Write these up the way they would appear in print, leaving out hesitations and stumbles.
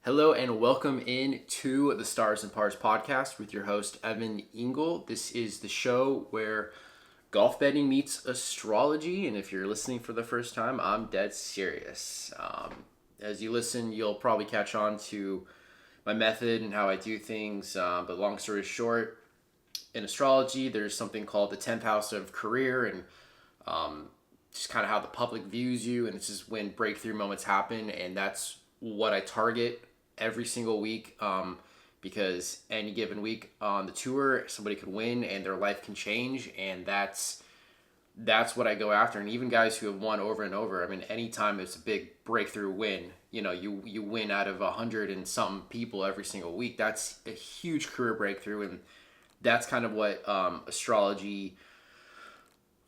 Hello and welcome in to the Stars and Pars podcast with your host, Evan Engel. This is the show where golf betting meets astrology, and if you're listening for the first time, I'm dead serious. As you listen, you'll probably catch on to my method and how I do things, but long story short, in astrology, there's something called the 10th house of career, and just kind of how the public views you, and it's just when breakthrough moments happen, and that's what I target every single week, because any given week on the tour, somebody could win and their life can change, and that's what I go after. And even guys who have won over and over, I mean, anytime it's a big breakthrough win, you win out of 100 and something people every single week. That's a huge career breakthrough, and that's kind of what astrology,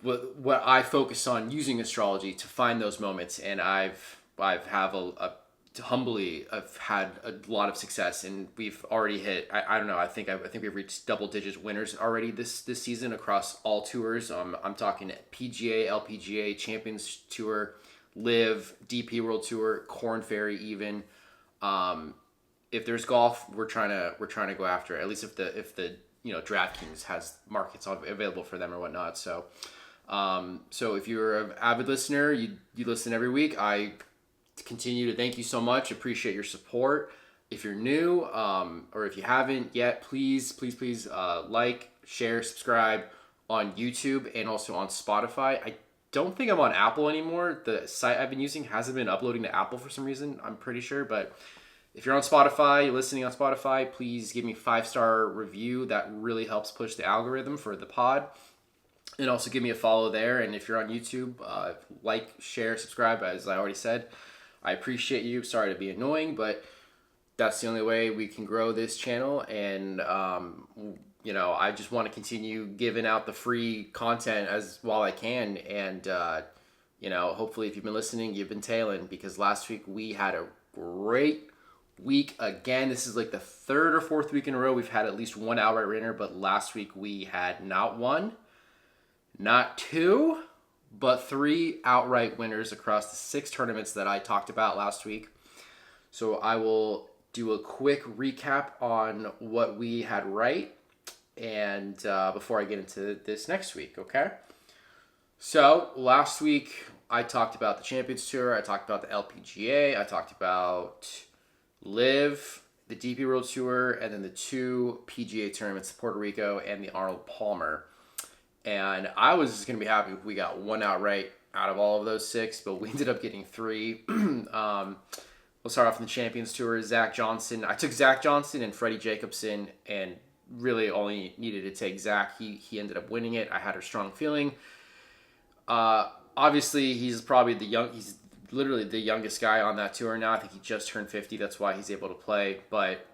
what I focus on using astrology to find those moments. And I've humbly, I've had a lot of success, and we've already hit. I don't know. I think we've reached double digit winners already this season across all tours. I'm talking PGA, LPGA, Champions Tour, LIV, DP World Tour, Corn Ferry, even. If there's golf, we're trying to go after it. At least if the DraftKings has markets available for them or whatnot. So if you're an avid listener, you listen every week. I continue to thank you so much. Appreciate your support. If you're new, or if you haven't yet, please like, share, subscribe on YouTube and also on Spotify. I don't think I'm on Apple anymore. The site I've been using hasn't been uploading to Apple for some reason, I'm pretty sure. But if you're on Spotify, you're listening on Spotify, please give me a 5-star review. That really helps push the algorithm for the pod. And also give me a follow there. And if you're on YouTube, like, share, subscribe, as I already said. I appreciate you. Sorry to be annoying, but that's the only way we can grow this channel. And, I just want to continue giving out the free content while I can. And, hopefully if you've been listening, you've been tailing, because last week we had a great week again. This is like the third or fourth week in a row we've had at least one outright winner, but last week we had not one, not two, but 3 outright winners across the 6 tournaments that I talked about last week. So I will do a quick recap on what we had right, and before I get into this next week, okay? So last week I talked about the Champions Tour, I talked about the LPGA, I talked about LIV, the DP World Tour, and then the 2 PGA tournaments, Puerto Rico and the Arnold Palmer. And I was just going to be happy if we got one outright out of all of those 6, but we ended up getting 3. We'll start off in the Champions Tour. Zach Johnson. I took Zach Johnson and Freddie Jacobson, and really only needed to take Zach. He ended up winning it. I had a strong feeling. Obviously, he's literally the youngest guy on that tour now. I think he just turned 50. That's why he's able to play. But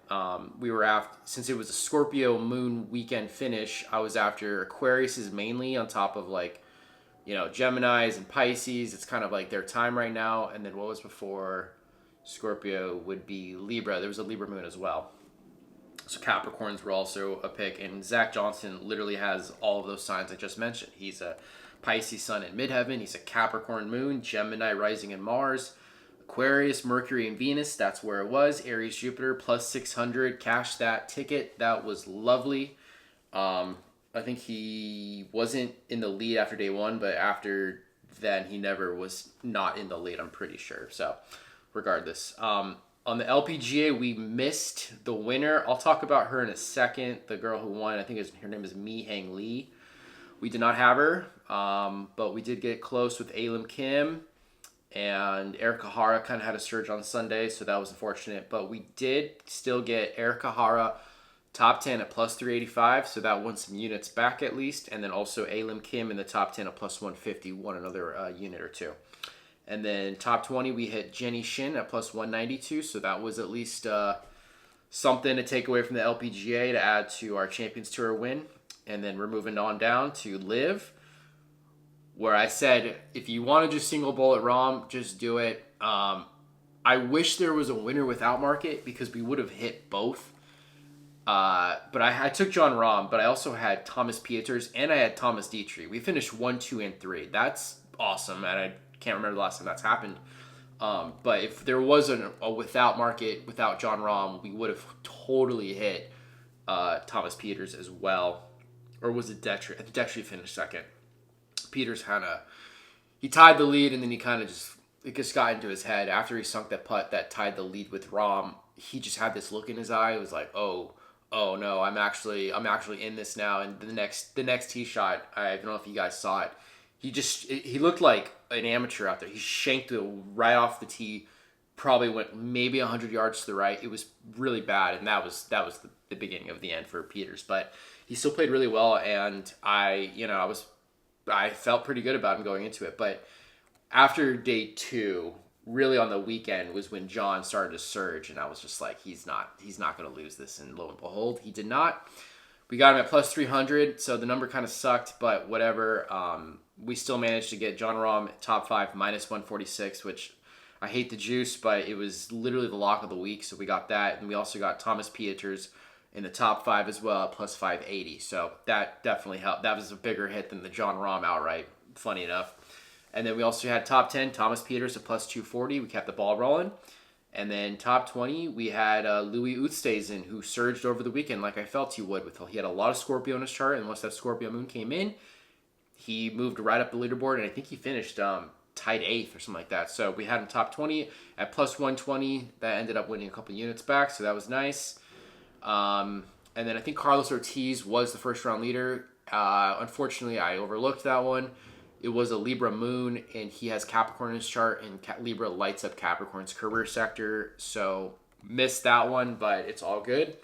we were after, since it was a Scorpio moon weekend finish, I was after Aquarius mainly, on top of Geminis and Pisces. It's kind of like their time right now. And then what was before Scorpio would be Libra. There was a Libra moon as well. So Capricorns were also a pick. And Zach Johnson literally has all of those signs I just mentioned. He's a Pisces sun in midheaven. He's a Capricorn moon, Gemini rising in Mars, Aquarius, Mercury, and Venus. That's where it was. Aries, Jupiter, plus 600. Cashed that ticket. That was lovely. I think he wasn't in the lead after day 1, but after then he never was not in the lead, I'm pretty sure. So regardless, on the LPGA, we missed the winner. I'll talk about her in a second. The girl who won, I think her name is Mi Hang Lee. We did not have her, but we did get close with Alim Kim, and Erica Hara kind of had a surge on Sunday, so that was unfortunate. But we did still get Erica Hara top 10 at plus 385, so that won some units back at least. And then also Alim Kim in the top 10 at plus 150, won another unit or two. And then top 20, we hit Jenny Shin at plus 192, so that was at least something to take away from the LPGA to add to our Champions Tour win. And then we're moving on down to LIV, where I said, if you want to just single bullet Rahm, just do it. I wish there was a winner without market, because we would have hit both. But I took Jon Rahm, but I also had Thomas Pieters, and I had Thomas Dietrich. We finished 1, 2, and 3. That's awesome, and I can't remember the last time that's happened. But if there wasn't a without market, without Jon Rahm, we would have totally hit Thomas Pieters as well. Or was it Detry? I think Detry finished second. Pieters he tied the lead, and then it just got into his head after he sunk that putt that tied the lead with Rahm. He just had this look in his eye. It was like, oh no, I'm actually in this now. And the next tee shot, I don't know if you guys saw it. He looked like an amateur out there. He shanked it right off the tee. Probably went maybe 100 yards to the right. It was really bad, and that was the beginning of the end for Pieters. But he still played really well, and I felt pretty good about him going into it. But after day 2, really on the weekend, was when John started to surge, and I was just like, he's not going to lose this. And lo and behold, he did not. We got him at plus 300, so the number kind of sucked, but whatever. We still managed to get Jon Rahm top 5 minus 146, which I hate the juice, but it was literally the lock of the week, so we got that. And we also got Thomas Pieters in the top 5 as well at plus 580, so that definitely helped. That was a bigger hit than the Jon Rahm outright, funny enough. And then we also had top 10, Thomas Pieters at plus 240. We kept the ball rolling. And then top 20, we had Louis Oosthuizen, who surged over the weekend like I felt he would. He had a lot of Scorpio in his chart, and once that Scorpio moon came in, he moved right up the leaderboard, and I think he finished tied 8th or something like that. So we had him top 20 at plus 120. That ended up winning a couple units back, so that was nice. And then I think Carlos Ortiz was the first round leader. Unfortunately, I overlooked that one. It was a Libra moon, and he has Capricorn in his chart, and Libra lights up Capricorn's career sector. So missed that one, but it's all good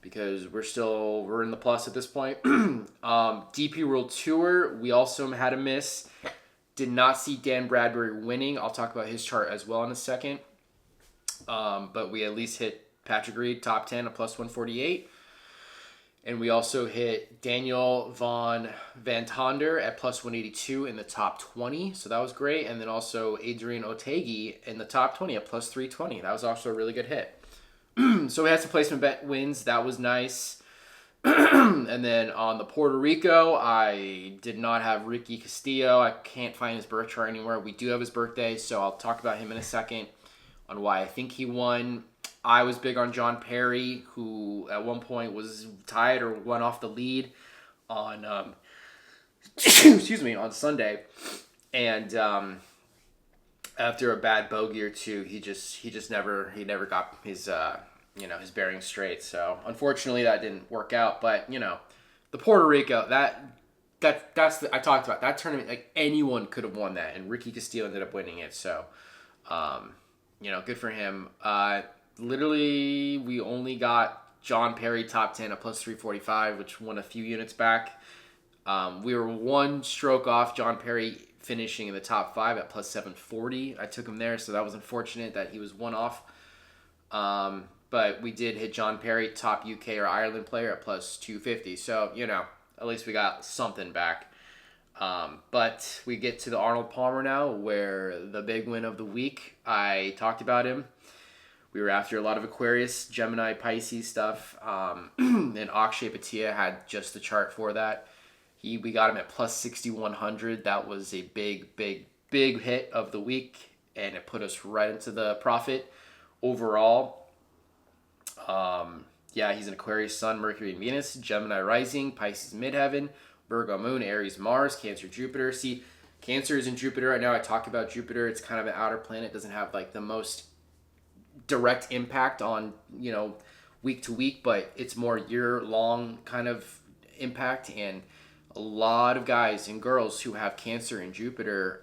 because we're in the plus at this point. DP World Tour, we also had a miss. Did not see Dan Bradbury winning. I'll talk about his chart as well in a second. But we at least hit Patrick Reed, top 10 at plus 148. And we also hit Daniel Van Tonder at plus 182 in the top 20. So that was great. And then also Adrian Otegi in the top 20 at plus 320. That was also a really good hit. So we had some placement bet wins. That was nice. And then on the Puerto Rico, I did not have Ricky Castillo. I can't find his birth chart anywhere. We do have his birthday, so I'll talk about him in a second on why I think he won. I was big on John Perry, who at one point was tied or went off the lead on on Sunday, and after a bad bogey or two, he never got his his bearings straight. So unfortunately, that didn't work out. But the Puerto Rico I talked about that tournament. Like anyone could have won that, and Ricky Castillo ended up winning it. So good for him. Literally, we only got John Perry top 10 at plus 345, which won a few units back. We were one stroke off John Perry finishing in the top 5 at plus 740. I took him there, so that was unfortunate that he was one off. But we did hit John Perry, top UK or Ireland player, at plus 250. So, at least we got something back. But we get to the Arnold Palmer now, where the big win of the week, I talked about him. We were after a lot of Aquarius, Gemini, Pisces stuff. And Akshay Bhatia had just the chart for that. We got him at plus 6,100. That was a big hit of the week, and it put us right into the profit overall. He's an Aquarius Sun, Mercury, and Venus, Gemini rising, Pisces midheaven, Virgo moon, Aries Mars, Cancer Jupiter. See, Cancer is in Jupiter right now. I talked about Jupiter. It's kind of an outer planet. It doesn't have like the most direct impact on week to week, but it's more year-long kind of impact. And a lot of guys and girls who have Cancer and Jupiter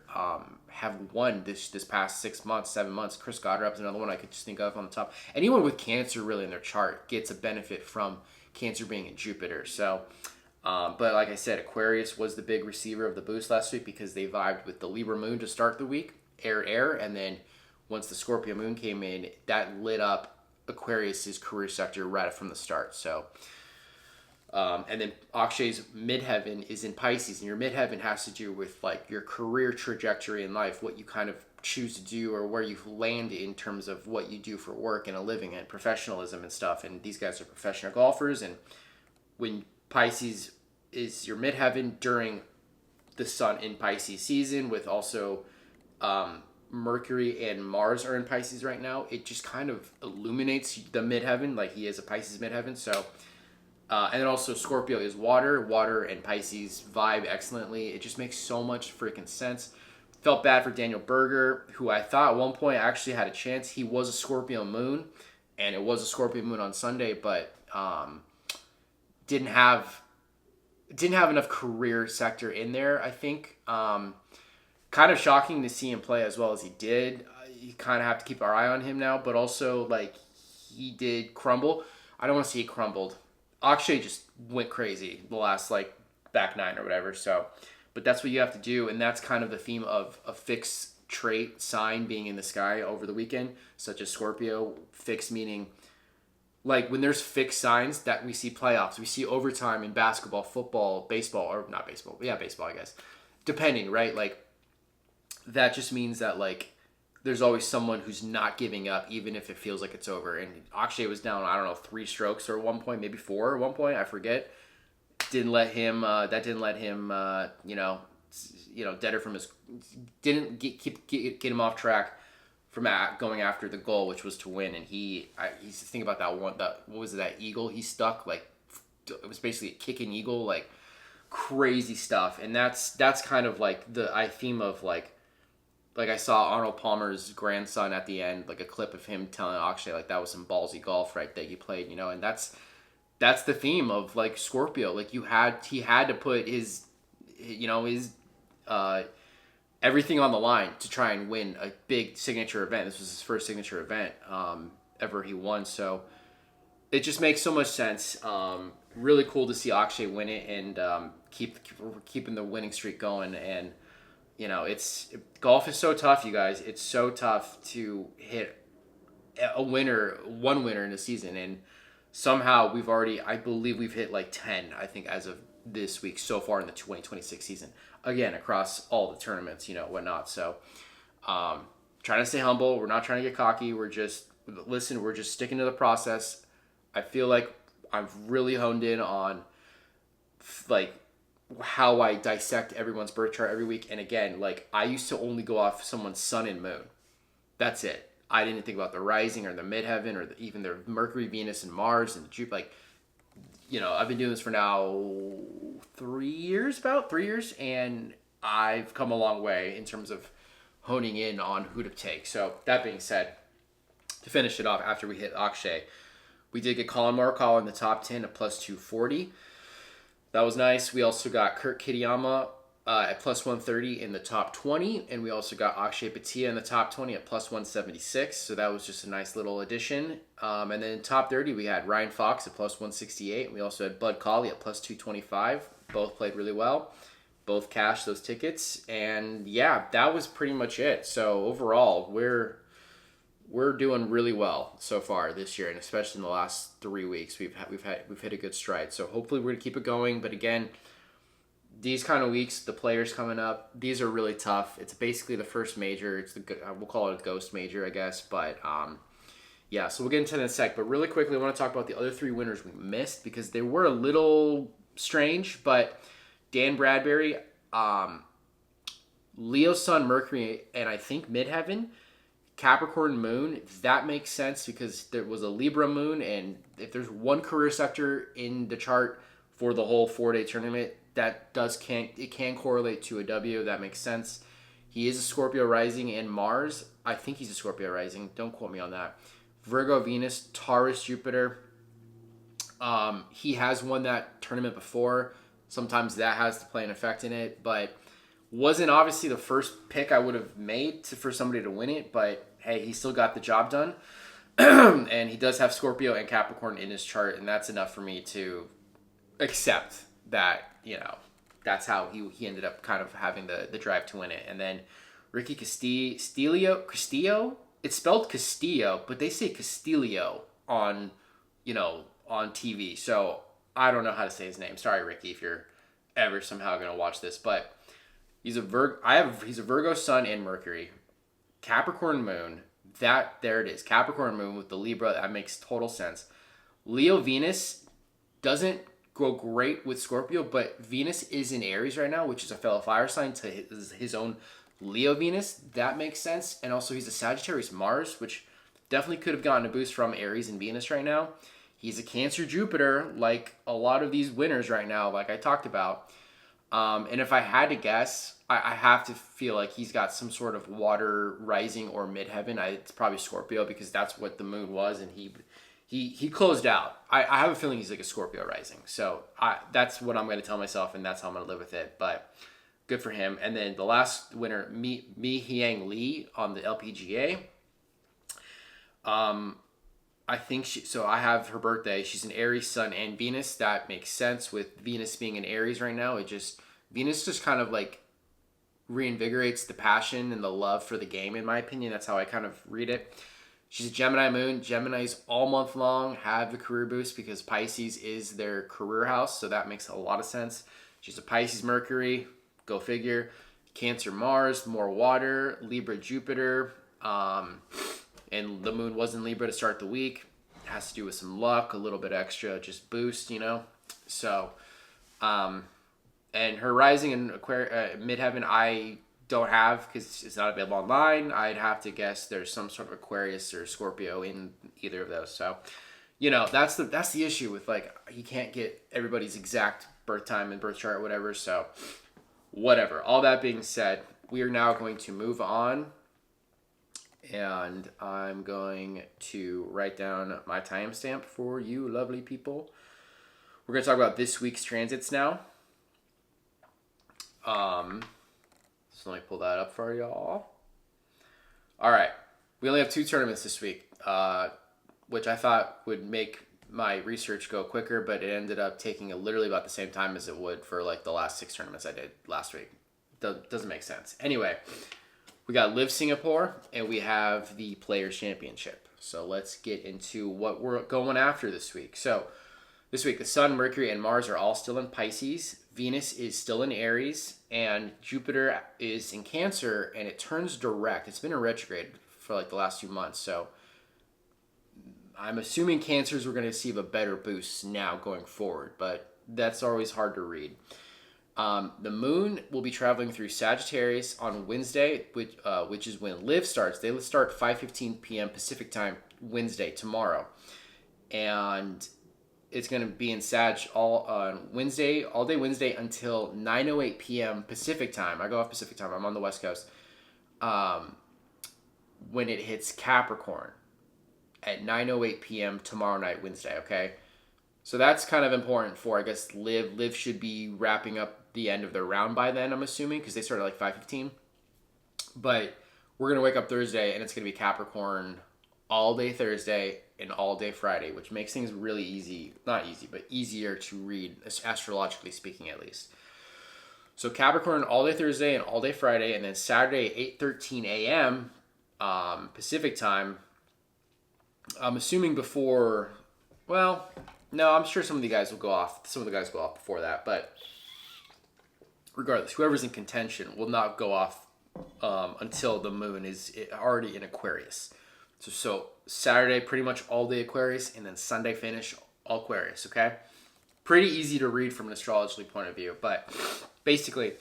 have won this past 6 months, 7 months. Chris Goddard's another one I could just think of on the top. Anyone with Cancer really in their chart gets a benefit from Cancer being in Jupiter. So but like I said, Aquarius was the big receiver of the boost last week because they vibed with the Libra moon to start the week, air, and then once the Scorpio moon came in, that lit up Aquarius's career sector right from the start. So, and then Akshay's midheaven is in Pisces, and your midheaven has to do with like your career trajectory in life, what you kind of choose to do or where you land in terms of what you do for work and a living and professionalism and stuff. And these guys are professional golfers, and when Pisces is your midheaven during the sun in Pisces season, with also Mercury and Mars are in Pisces right now, it just kind of illuminates the midheaven, like he is a Pisces midheaven. So, and then also Scorpio is water. Water and Pisces vibe excellently. It just makes so much freaking sense. Felt bad for Daniel Berger, who I thought at one point actually had a chance. He was a Scorpio moon, and it was a Scorpio moon on Sunday, but didn't have enough career sector in there, I think. Kind of shocking to see him play as well as he did. You kind of have to keep our eye on him now, but also, like, he did crumble. I don't want to say he crumbled. Akshay just went crazy the last, like, back nine or whatever, so. But that's what you have to do, and that's kind of the theme of a fixed trait sign being in the sky over the weekend, such as Scorpio. Fixed meaning, like, when there's fixed signs that we see playoffs, we see overtime in basketball, football, baseball, or not baseball. Yeah, baseball, I guess. Depending, right? Like, that just means that, like, there's always someone who's not giving up, even if it feels like it's over. And Akshay was down, I don't know, 3 strokes or at one point, maybe 4 at one point, I forget. Didn't let him, deader from his, didn't get him off track from going after the goal, which was to win. And he's thinking about that one, what was it, that eagle he stuck, like, it was basically a kicking eagle, like, crazy stuff. And that's kind of like the theme of, like I saw Arnold Palmer's grandson at the end, like a clip of him telling Akshay, like, that was some ballsy golf, right, that he played, and that's the theme of, like, Scorpio. Like, he had to put his everything on the line to try and win a big signature event. This was his first signature event ever he won, so it just makes so much sense. Really cool to see Akshay win it and keeping the winning streak going. And golf is so tough, you guys. It's so tough to hit one winner in a season, and somehow I believe we've hit like 10, I think, as of this week so far in the 2026 season. Again, across all the tournaments, whatnot. So, trying to stay humble. We're not trying to get cocky. We're just sticking to the process. I feel like I've really honed in on, like, how I dissect everyone's birth chart every week. And again, like, I used to only go off someone's sun and moon. That's it. I didn't think about the rising or the midheaven or even their Mercury, Venus, and Mars and Jupiter. Like, I've been doing this for now 3 years, and I've come a long way in terms of honing in on who to take. So that being said, to finish it off, after we hit Akshay, we did get Colin Morikawa in the top 10 at plus 240. That was nice. We also got Kurt Kitayama at plus 130 in the top 20, and we also got Akshay Bhatia in the top 20 at plus 176. So that was just a nice little addition. And then in top 30, we had Ryan Fox at plus 168. We also had Bud Colley at plus 225. Both played really well. Both cashed those tickets. And yeah, that was pretty much it. So overall, we're doing really well so far this year, and especially in the last 3 weeks, we've hit a good stride. So hopefully we're gonna keep it going. But again, these kind of weeks, the players coming up, these are really tough. It's basically the first major. It's we'll call it a ghost major, I guess. But yeah, so we'll get into that in a sec. But really quickly, I want to talk about the other 3 winners we missed because they were a little strange. But Dan Bradbury, Leo Sun, Mercury, and I think Midheaven. Capricorn moon, that makes sense because there was a Libra moon, and if there's one career sector in the chart for the whole 4-day tournament, it can correlate to a W. That makes sense. He is a Scorpio rising and Mars. I think he's a Scorpio rising. Don't quote me on that. Virgo, Venus, Taurus, Jupiter. He has won that tournament before. Sometimes that has to play an effect in it, but wasn't obviously the first pick I would have made for somebody to win it, but hey, he still got the job done. And he does have Scorpio and Capricorn in his chart, and that's enough for me to accept that, that's how he ended up kind of having the drive to win it. And then Ricky Castillo, it's spelled Castillo, but they say Castillo on TV. So I don't know how to say his name. Sorry, Ricky, if you're ever somehow going to watch this, but he's a Virgo sun and Mercury. Capricorn moon, there it is. Capricorn moon with the Libra, that makes total sense. Leo Venus doesn't go great with Scorpio, but Venus is in Aries right now, which is a fellow fire sign to his own Leo Venus, that makes sense. And also he's a Sagittarius Mars, which definitely could have gotten a boost from Aries and Venus right now. He's a Cancer Jupiter, like a lot of these winners right now, like I talked about. And if I had to guess, I have to feel like he's got some sort of water rising or midheaven. It's probably Scorpio because that's what the moon was, and he closed out. I have a feeling he's like a Scorpio rising. So that's what I'm going to tell myself, and that's how I'm going to live with it. But good for him. And then the last winner, Mi Hyang Lee on the LPGA. I think so I have her birthday. She's an Aries sun and Venus. That makes sense with Venus being in Aries right now. Venus just kind of like reinvigorates the passion and the love for the game, in my opinion. That's how I kind of read it. She's a Gemini moon. Geminis all month long have the career boost because Pisces is their career house. So that makes a lot of sense. She's a Pisces Mercury. Go figure. Cancer Mars, more water. Libra Jupiter. And the moon was in Libra to start the week. It has to do with some luck, a little bit extra, just boost, you know. So, and her rising in midheaven, I don't have because it's not available online. I'd have to guess there's some sort of Aquarius or Scorpio in either of those. So, you know, that's the issue with, like, you can't get everybody's exact birth time and birth chart or whatever. So, whatever. All that being said, we are now going to move on. And I'm going to write down my timestamp for you lovely people. We're going to talk about this week's transits now. So let me pull that up for y'all. All right. We only have 2 tournaments this week, which I thought would make my research go quicker, but it ended up taking literally about the same time as it would for like the last 6 tournaments I did last week. Doesn't make sense. Anyway, we got LIV Singapore, and we have the Players' Championship. So let's get into what we're going after this week. So this week, the Sun, Mercury, and Mars are all still in Pisces. Venus is still in Aries, and Jupiter is in Cancer, and it turns direct. It's been a retrograde for like the last few months, so I'm assuming Cancers were going to receive a better boost now going forward, but that's always hard to read. The moon will be traveling through Sagittarius on Wednesday, which is when LIV starts. They start 5:15 p.m. Pacific time Wednesday, tomorrow. And it's going to be in Sag all day Wednesday until 9:08 p.m. Pacific time. I go off Pacific time. I'm on the West Coast. When it hits Capricorn at 9:08 p.m. tomorrow night, Wednesday, okay? So that's kind of important for, I guess, LIV. LIV should be wrapping up the end of their round by then, I'm assuming, because they started like 5:15. But we're going to wake up Thursday, and it's going to be Capricorn all day Thursday and all day Friday, which makes things really easy. Not easy, but easier to read, astrologically speaking, at least. So Capricorn all day Thursday and all day Friday, and then Saturday, 8:13 a.m. Pacific time. I'm assuming before, well, no, I'm sure some of the guys will go off. Some of the guys go off before that, but regardless, whoever's in contention will not go off until the moon is already in Aquarius. So Saturday, pretty much all day Aquarius, and then Sunday finish all Aquarius, okay? Pretty easy to read from an astrology point of view, but basically,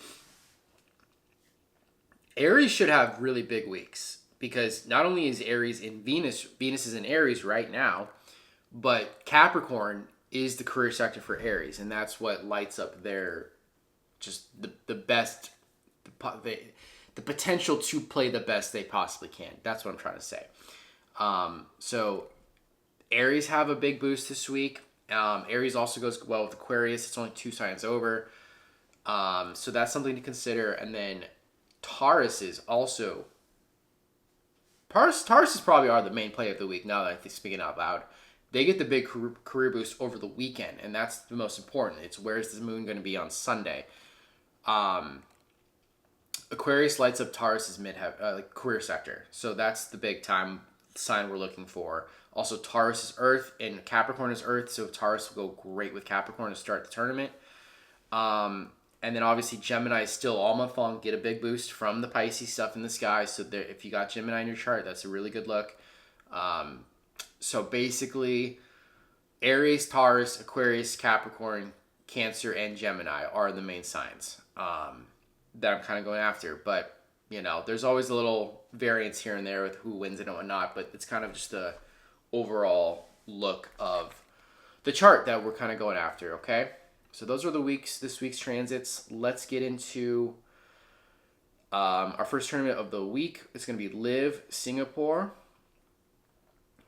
Aries should have really big weeks because not only is Aries in Venus is in Aries right now, but Capricorn is the career sector for Aries, and that's what lights up their just the best, the potential to play the best they possibly can. That's what I'm trying to say. So Aries have a big boost this week. Aries also goes well with Aquarius. It's only 2 signs over. So that's something to consider. And then Taurus is also... Tauruses probably are the main play of the week now that I'm speaking out loud. They get the big career boost over the weekend, and that's the most important. It's where's the moon going to be on Sunday. Aquarius lights up Taurus's career sector. So that's the big time sign we're looking for. Also, Taurus is Earth and Capricorn is Earth, so Taurus will go great with Capricorn to start the tournament. And then obviously Gemini is still all month long, get a big boost from the Pisces stuff in the sky. So there, if you got Gemini in your chart, that's a really good look. So basically, Aries, Taurus, Aquarius, Capricorn, Cancer, and Gemini are the main signs that I'm kind of going after. But You know, there's always a little variance here and there with who wins it and whatnot, but it's kind of just the overall look of the chart that we're kind of going after, okay? So those are this week's transits. Let's get into our first tournament of the week. It's going to be LIV Singapore.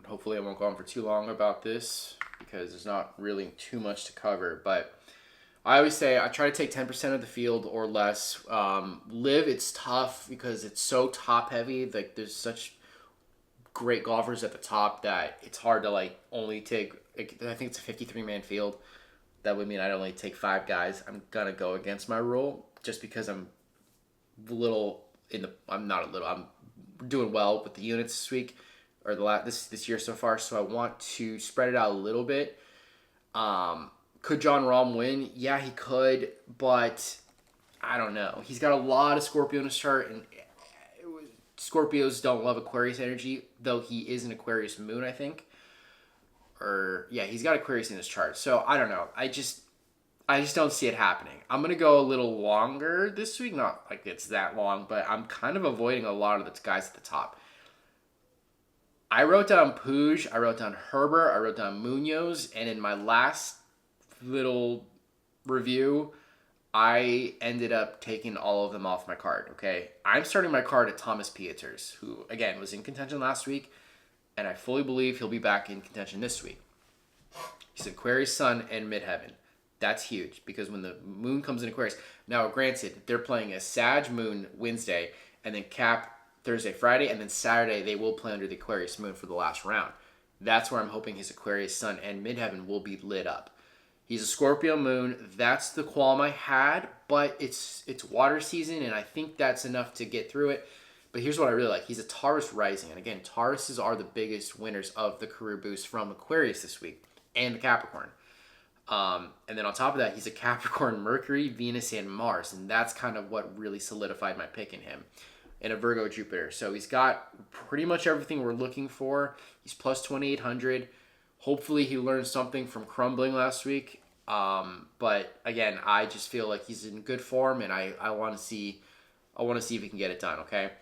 Hopefully I won't go on for too long about this because there's not really too much to cover, but I always say I try to take 10% of the field or less. LIV, it's tough because it's so top heavy. Like there's such great golfers at the top that it's hard to like only take. I think it's a 53-man field. That would mean I'd only take 5 guys. I'm gonna go against my rule just because I'm I'm doing well with the units this week or this year so far. So I want to spread it out a little bit. Could Jon Rahm win? Yeah, he could, but I don't know. He's got a lot of Scorpio in his chart, and Scorpios don't love Aquarius energy, though he is an Aquarius moon, I think. He's got Aquarius in his chart. So I don't know. I just don't see it happening. I'm going to go a little longer this week. Not like it's that long, but I'm kind of avoiding a lot of the guys at the top. I wrote down Puig, I wrote down Herbert, I wrote down Munoz, and in my last little review, I ended up taking all of them off my card, okay? I'm starting my card at Thomas Pieters, who, again, was in contention last week, and I fully believe he'll be back in contention this week. He's Aquarius Sun and Midheaven. That's huge, because when the moon comes in Aquarius... Now, granted, they're playing a Sag moon Wednesday, and then Cap Thursday, Friday, and then Saturday they will play under the Aquarius moon for the last round. That's where I'm hoping his Aquarius Sun and Midheaven will be lit up. He's a Scorpio moon. That's the qualm I had, but it's water season, and I think that's enough to get through it. But here's what I really like. He's a Taurus rising, and again, Tauruses are the biggest winners of the career boost from Aquarius this week, and the Capricorn. And then on top of that, he's a Capricorn Mercury, Venus, and Mars, and that's kind of what really solidified my pick in him. And a Virgo Jupiter. So he's got pretty much everything we're looking for. He's plus 2,800. Hopefully he learned something from crumbling last week. But again, I just feel like he's in good form, and I want to see if he can get it done. Okay.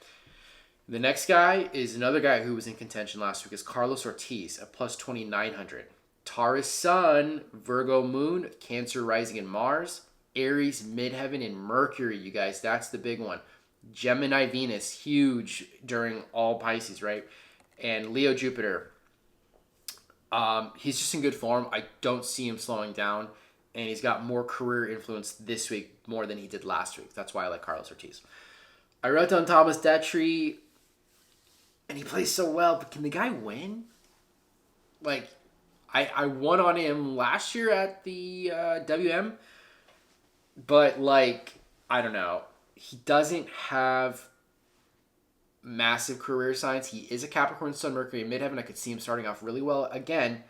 The next guy is another guy who was in contention last week. Is Carlos Ortiz at plus 2,900. Taurus Sun, Virgo Moon, Cancer Rising in Mars, Aries Midheaven, and Mercury. You guys, that's the big one. Gemini Venus, huge during all Pisces, right? And Leo Jupiter. He's just in good form. I don't see him slowing down, and he's got more career influence this week more than he did last week. That's why I like Carlos Ortiz. I wrote down Thomas Detry, and he plays so well, but can the guy win? Like, I won on him last year at the WM, but like, I don't know. He doesn't have massive career signs. He is a Capricorn Sun, Mercury, and Midheaven. I could see him starting off really well. Again,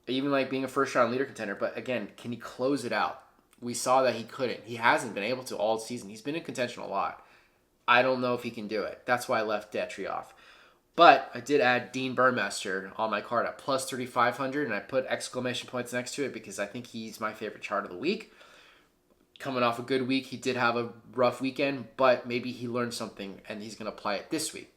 even like being a first-round leader contender. But again, can he close it out? We saw that he couldn't. He hasn't been able to all season. He's been in contention a lot. I don't know if he can do it. That's why I left Detry off. But I did add Dean Burmester on my card at plus 3,500, and I put exclamation points next to it because I think he's my favorite chart of the week. Coming off a good week, he did have a rough weekend, but maybe he learned something and he's going to apply it this week.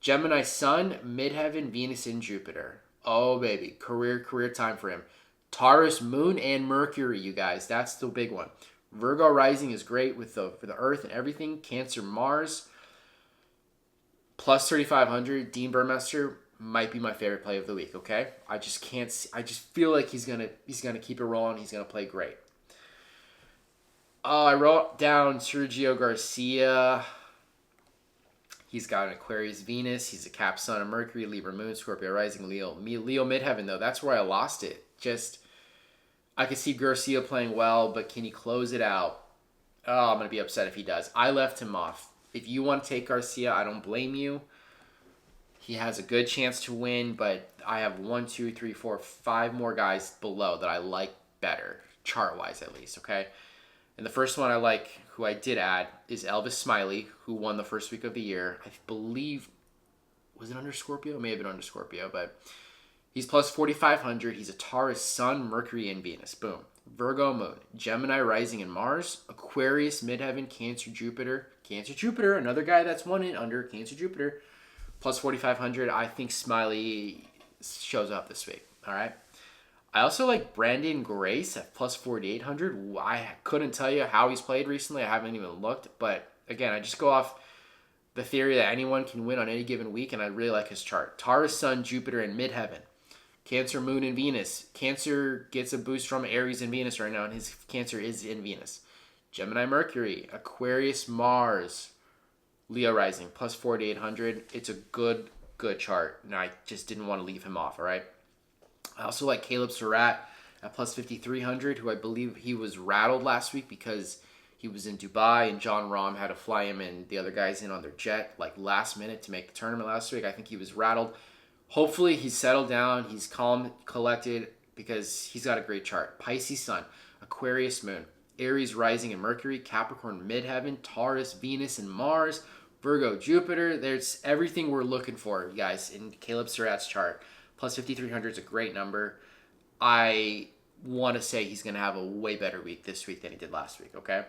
Gemini Sun, Midheaven, Venus, and Jupiter. Oh, baby. Career time for him. Taurus Moon and Mercury, you guys. That's the big one. Virgo Rising is great for the Earth and everything. Cancer Mars. Plus 3,500. Dean Burmester might be my favorite play of the week, okay? I just feel like he's gonna keep it rolling. He's going to play great. I wrote down Sergio Garcia. He's got an Aquarius Venus. He's a Cap Sun, a Mercury, Libra Moon, Scorpio Rising, Leo Midheaven, though. That's where I lost it. I could see Garcia playing well, but can he close it out? Oh, I'm going to be upset if he does. I left him off. If you want to take Garcia, I don't blame you. He has a good chance to win, but I have 1, 2, 3, 4, 5 more guys below that I like better, chart-wise at least, okay? And the first one I like, who I did add, is Elvis Smiley, who won the first week of the year. I believe, was it under Scorpio? It may have been under Scorpio, but he's plus 4,500. He's a Taurus Sun, Mercury, and Venus. Boom. Virgo Moon, Gemini Rising in Mars, Aquarius, Midheaven, Cancer, Jupiter, Cancer Jupiter, another guy that's won it under Cancer Jupiter, plus 4,500. I think Smiley shows up this week. All right. I also like Brandon Grace at plus 4,800. I couldn't tell you how he's played recently. I haven't even looked. But again, I just go off the theory that anyone can win on any given week, and I really like his chart. Taurus, Sun, Jupiter, and Midheaven. Cancer, Moon, and Venus. Cancer gets a boost from Aries and Venus right now, and his Cancer is in Venus. Gemini, Mercury. Aquarius, Mars. Leo rising, plus 4,800. It's a good chart, and I just didn't want to leave him off, all right? I also like Caleb Surratt at plus 5,300, who I believe he was rattled last week because he was in Dubai, and Jon Rahm had to fly him and the other guys in on their jet, like last minute to make the tournament last week. I think he was rattled. Hopefully he's settled down, he's calm, collected, because he's got a great chart. Pisces Sun, Aquarius Moon, Aries rising and Mercury, Capricorn Midheaven, Taurus, Venus, and Mars, Virgo Jupiter. There's everything we're looking for, you guys, in Caleb Surratt's chart. Plus 5,300 is a great number. I want to say he's going to have a way better week this week than he did last week, okay?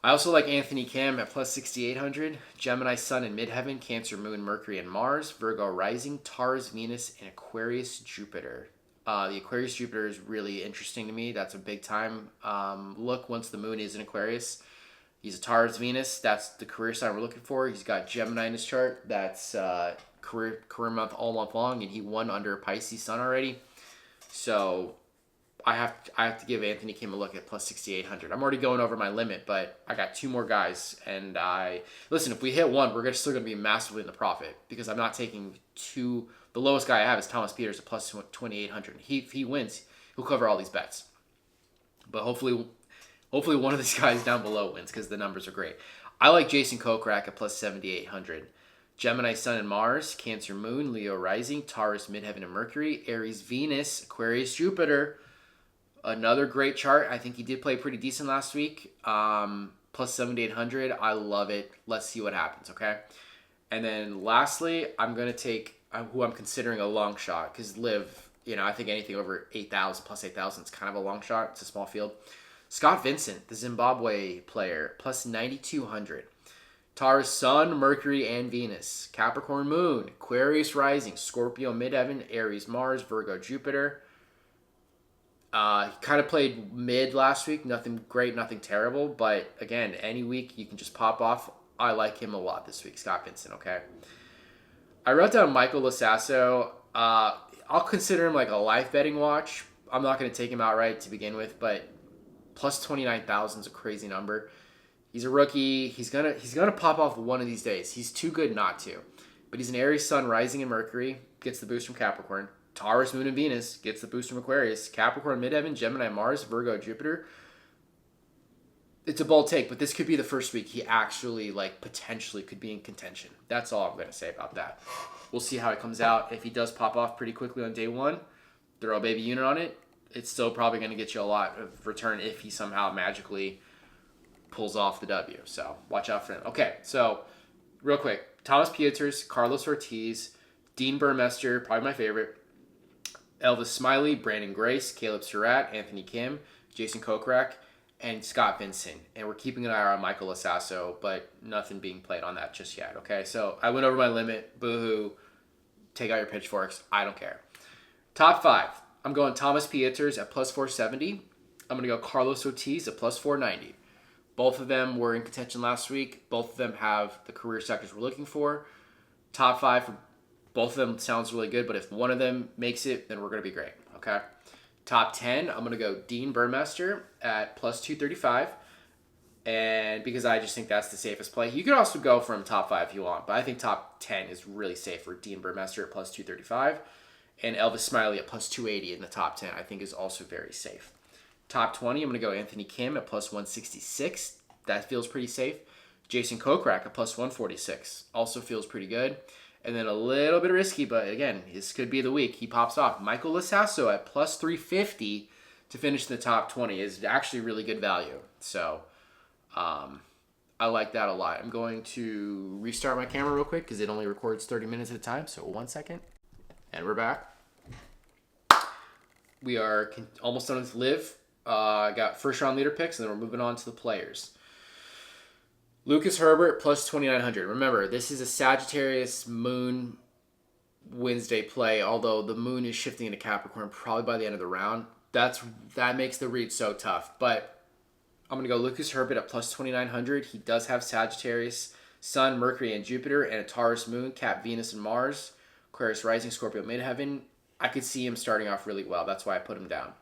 I also like Anthony Kim at plus 6,800. Gemini, Sun, and Midheaven, Cancer, Moon, Mercury, and Mars, Virgo rising, Taurus, Venus, and Aquarius Jupiter. The Aquarius Jupiter is really interesting to me. That's a big time look once the moon is in Aquarius. He's a Taurus Venus. That's the career sign we're looking for. He's got Gemini in his chart. That's career month all month long, and he won under Pisces Sun already. So I have to give Anthony Kim a look at plus 6,800. I'm already going over my limit, but I got two more guys, and listen, if we hit one, we're still going to be massively in the profit because I'm not taking two. The lowest guy I have is Thomas Peters at plus 2,800. If he wins, he'll cover all these bets. But hopefully one of these guys down below wins because the numbers are great. I like Jason Kokrak at plus 7,800. Gemini, Sun, and Mars, Cancer, Moon, Leo rising, Taurus, Midheaven, and Mercury, Aries, Venus, Aquarius, Jupiter. Another great chart. I think he did play pretty decent last week. Plus 7,800. I love it. Let's see what happens, okay? And then lastly, I'm going to take who I'm considering a long shot because LIV, I think anything over 8,000, plus 8,000 is kind of a long shot. It's a small field. Scott Vincent, the Zimbabwe player, plus 9,200. Taurus, Sun, Mercury, and Venus. Capricorn, Moon. Aquarius, Rising. Scorpio, Midheaven. Aries, Mars. Virgo, Jupiter. He kind of played mid last week. Nothing great, nothing terrible. But, again, any week you can just pop off. I like him a lot this week, Scott Vincent, okay? I wrote down Michael Lasasso. I'll consider him like a live betting watch. I'm not going to take him outright to begin with, but plus 29,000 is a crazy number. He's a rookie. He's gonna pop off one of these days. He's too good not to. But he's an Aries Sun rising in Mercury, gets the boost from Capricorn. Taurus, Moon, and Venus gets the boost from Aquarius. Capricorn, Midheaven, Gemini, Mars, Virgo, Jupiter. It's a bold take, but this could be the first week he actually potentially could be in contention. That's all I'm gonna say about that. We'll see how it comes out. If he does pop off pretty quickly on day one, throw a baby unit on it. It's still probably gonna get you a lot of return if he somehow magically pulls off the W. So watch out for him. Okay, so real quick. Thomas Pieters, Carlos Ortiz, Dean Burmester, probably my favorite. Elvis Smiley, Brandon Grace, Caleb Surratt, Anthony Kim, Jason Kokrak, and Scott Vincent. And we're keeping an eye on Michael Lasasso, but nothing being played on that just yet. Okay, so I went over my limit. Boo-hoo. Take out your pitchforks. I don't care. Top 5. I'm going Thomas Pieters at plus 470. I'm going to go Carlos Ortiz at plus 490. Both of them were in contention last week. Both of them have the career sectors we're looking for. Top 5 for both of them sounds really good, but if one of them makes it, then we're going to be great, okay? Top 10, I'm going to go Dean Burmester at plus 235, and because I just think that's the safest play. You could also go from top 5 if you want, but I think top 10 is really safe for Dean Burmester at plus 235, and Elvis Smiley at plus 280 in the top 10 I think is also very safe. Top 20, I'm going to go Anthony Kim at plus 166. That feels pretty safe. Jason Kokrak at plus 146. Also feels pretty good. And then a little bit risky, but again, this could be the week. He pops off. Michael Lasasso at plus 350 to finish in the top 20 is actually really good value. So I like that a lot. I'm going to restart my camera real quick because it only records 30 minutes at a time. So 1 second. And we're back. We are almost done with LIV. I got first round leader picks, and then we're moving on to the players. Lucas Herbert plus 2,900. Remember, this is a Sagittarius moon Wednesday play, although the moon is shifting into Capricorn probably by the end of the round. That makes the read so tough. But I'm going to go Lucas Herbert at plus 2,900. He does have Sagittarius, Sun, Mercury, and Jupiter, and a Taurus moon, Cap, Venus, and Mars, Aquarius rising, Scorpio midheaven. I could see him starting off really well. That's why I put him down.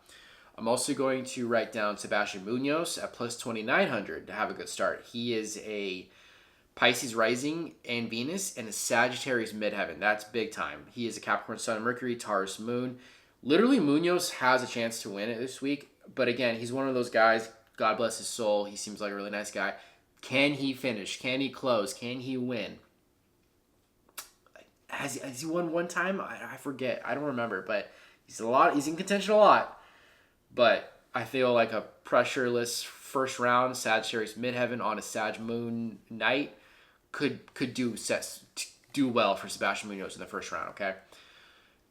I'm also going to write down Sebastian Munoz at plus 2,900 to have a good start. He is a Pisces rising and Venus and a Sagittarius midheaven. That's big time. He is a Capricorn Sun, Mercury, Taurus moon. Literally, Munoz has a chance to win it this week. But again, he's one of those guys, God bless his soul. He seems like a really nice guy. Can he finish? Can he close? Can he win? Has he won one time? I forget. I don't remember. But he's in contention a lot. But I feel like a pressureless first round Sagittarius midheaven on a Sag moon night could do well for Sebastian Munoz in the first round, okay?